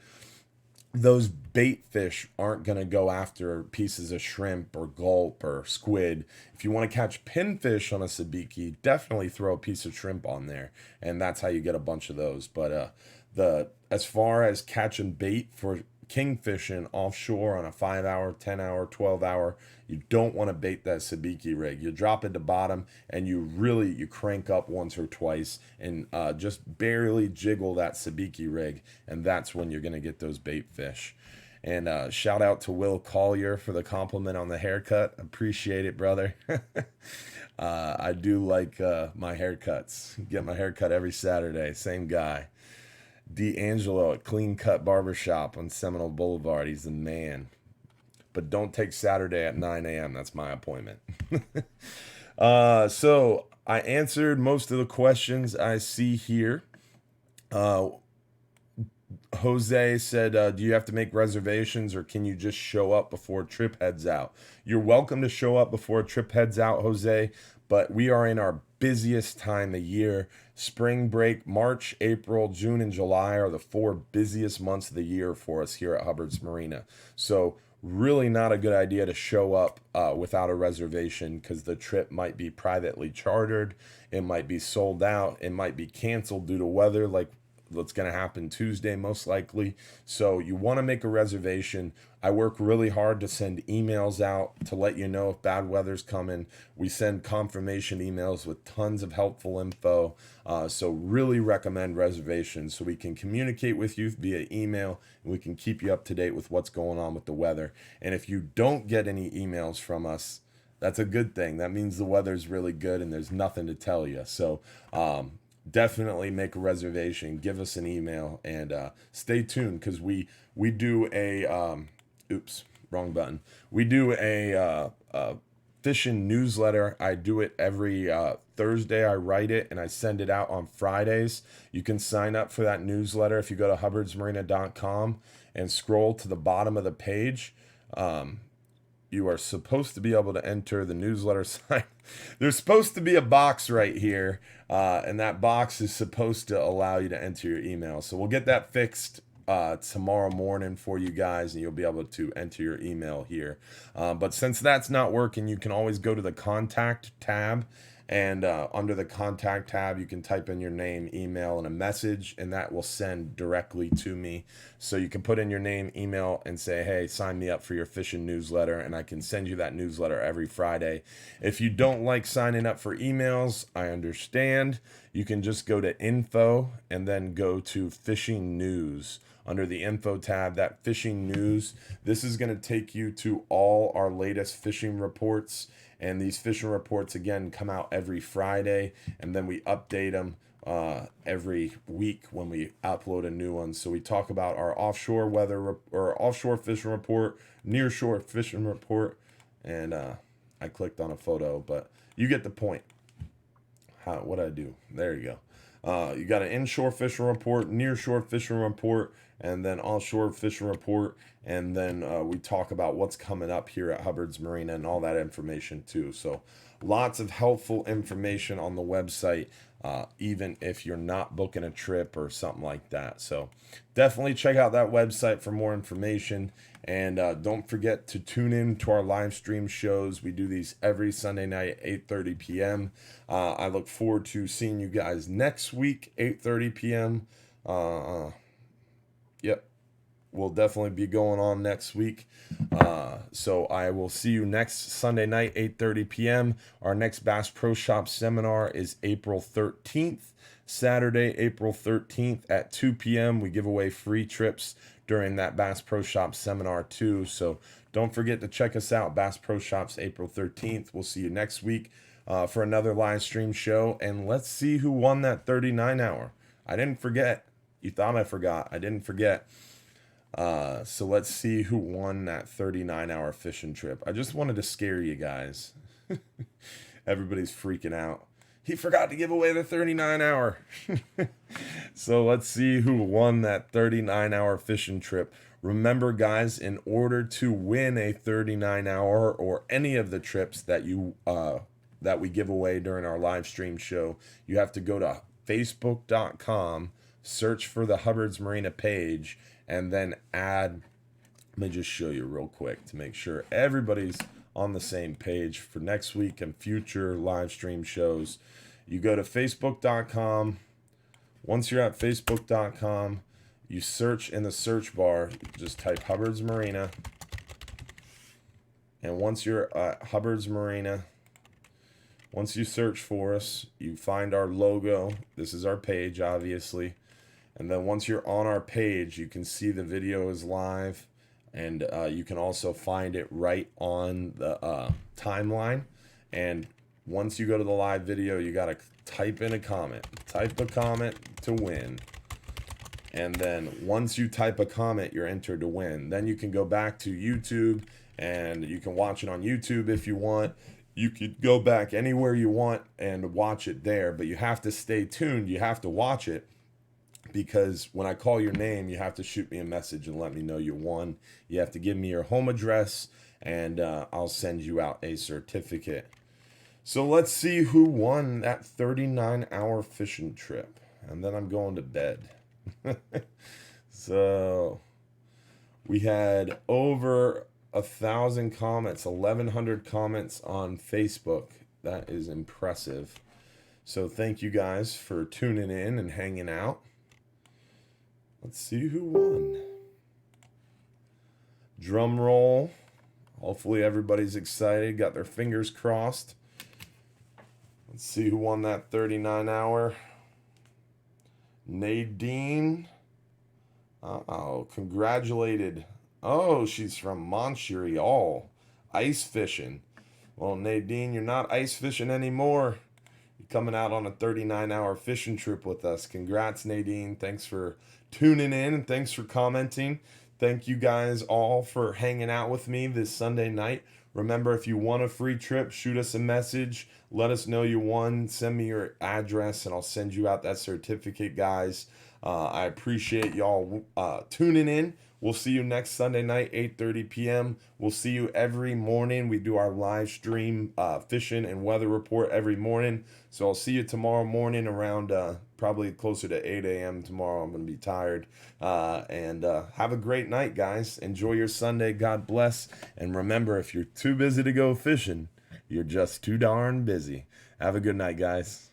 S1: those bait fish aren't going to go after pieces of shrimp or gulp or squid. If you want to catch pinfish on a sabiki, definitely throw a piece of shrimp on there, and that's how you get a bunch of those. But as far as catching bait for kingfishing offshore on a 5-hour, 10-hour, 12-hour, you don't want to bait that sabiki rig. You drop it to bottom and you crank up once or twice and just barely jiggle that sabiki rig, and that's when you're going to get those bait fish. And shout out to Will Collier for the compliment on the haircut. Appreciate it, brother. I do like my haircuts. Get my haircut every Saturday. Same guy. D'Angelo at Clean Cut Barbershop on Seminole Boulevard. He's the man. But don't take Saturday at 9 a.m. That's my appointment. So I answered most of the questions I see here. Jose said, do you have to make reservations or can you just show up before a trip heads out? You're welcome to show up before a trip heads out, Jose, but we are in our busiest time of year. Spring break, March, April, June, and July are the 4 busiest months of the year for us here at Hubbard's Marina. So really not a good idea to show up without a reservation, because the trip might be privately chartered. It might be sold out. It might be canceled due to weather, like that's going to happen Tuesday, most likely. So you want to make a reservation. I work really hard to send emails out to let you know if bad weather's coming. We send confirmation emails with tons of helpful info. So really recommend reservations so we can communicate with you via email and we can keep you up to date with what's going on with the weather. And if you don't get any emails from us, that's a good thing. That means the weather's really good and there's nothing to tell you. So definitely make a reservation, give us an email, and stay tuned because we do a oops, wrong button. We do a fishing newsletter. I do it every Thursday. I write it and I send it out on Fridays. You can sign up for that newsletter if you go to hubbardsmarina.com and scroll to the bottom of the page. You are supposed to be able to enter the newsletter sign. There's supposed to be a box right here, and that box is supposed to allow you to enter your email. So we'll get that fixed tomorrow morning for you guys, and you'll be able to enter your email here. But since that's not working, you can always go to the contact tab, and under the contact tab, you can type in your name, email, and a message, and that will send directly to me. So you can put in your name, email, and say, hey, sign me up for your fishing newsletter, and I can send you that newsletter every Friday. If you don't like signing up for emails, I understand. You can just go to info and then go to fishing news. Under the info tab, that fishing news, this is going to take you to all our latest fishing reports. And these fishing reports, again, come out every Friday, and then we update them every week when we upload a new one. So we talk about our offshore weather or offshore fishing report, nearshore fishing report, and I clicked on a photo, but you get the point. What I do? There you go. You got an inshore fishing report, nearshore fishing report, and then offshore fishing report, and then we talk about what's coming up here at Hubbard's Marina and all that information too. So lots of helpful information on the website, even if you're not booking a trip or something like that. So definitely check out that website for more information. And don't forget to tune in to our live stream shows. We do these every Sunday night at 8:30 p.m. I look forward to seeing you guys next week, 8:30 p.m. Yep, we'll definitely be going on next week. So I will see you next Sunday night, 8:30 p.m. Our next Bass Pro Shop seminar is April 13th. Saturday, April 13th at 2 p.m. We give away free trips during that Bass Pro Shop seminar too. So don't forget to check us out, Bass Pro Shops, April 13th. We'll see you next week for another live stream show. And let's see who won that 39 hour. I didn't forget. You thought I forgot. I didn't forget. So let's see who won that 39-hour fishing trip. I just wanted to scare you guys. Everybody's freaking out. He forgot to give away the 39-hour. So let's see who won that 39-hour fishing trip. Remember, guys, in order to win a 39-hour or any of the trips that that we give away during our live stream show, you have to go to facebook.com, search for the Hubbard's Marina page, and then add, let me just show you real quick to make sure everybody's on the same page for next week and future live stream shows. You go to facebook.com. Once you're at facebook.com, you search in the search bar, just type Hubbard's Marina. And once you're at Hubbard's Marina, once you search for us, you find our logo. This is our page, obviously. And then once you're on our page, you can see the video is live. And you can also find it right on the timeline. And once you go to the live video, you got to type in a comment. Type a comment to win. And then once you type a comment, you're entered to win. Then you can go back to YouTube and you can watch it on YouTube if you want. You could go back anywhere you want and watch it there. But you have to stay tuned. You have to watch it. Because when I call your name, you have to shoot me a message and let me know you won. You have to give me your home address, and I'll send you out a certificate. So let's see who won that 39-hour fishing trip. And then I'm going to bed. So we had over 1,000 comments, 1,100 comments on Facebook. That is impressive. So thank you guys for tuning in and hanging out. Let's see who won. Drum roll. Hopefully everybody's excited, got their fingers crossed. Let's see who won that 39 hour. Nadine. Uh-oh, congratulated. Oh, she's from Montreal. Ice fishing. Well, Nadine, you're not ice fishing anymore. You're coming out on a 39-hour fishing trip with us. Congrats, Nadine. Thanks for tuning in and thanks for commenting. Thank you guys all for hanging out with me this Sunday night. Remember, if you want a free trip, shoot us a message. Let us know you won. Send me your address, and I'll send you out that certificate, guys. I appreciate y'all tuning in. We'll see you next Sunday night, 8:30 p.m. We'll see you every morning. We do our live stream fishing and weather report every morning. So I'll see you tomorrow morning around probably closer to 8 a.m. tomorrow. I'm going to be tired. And have a great night, guys. Enjoy your Sunday. God bless. And remember, if you're too busy to go fishing, you're just too darn busy. Have a good night, guys.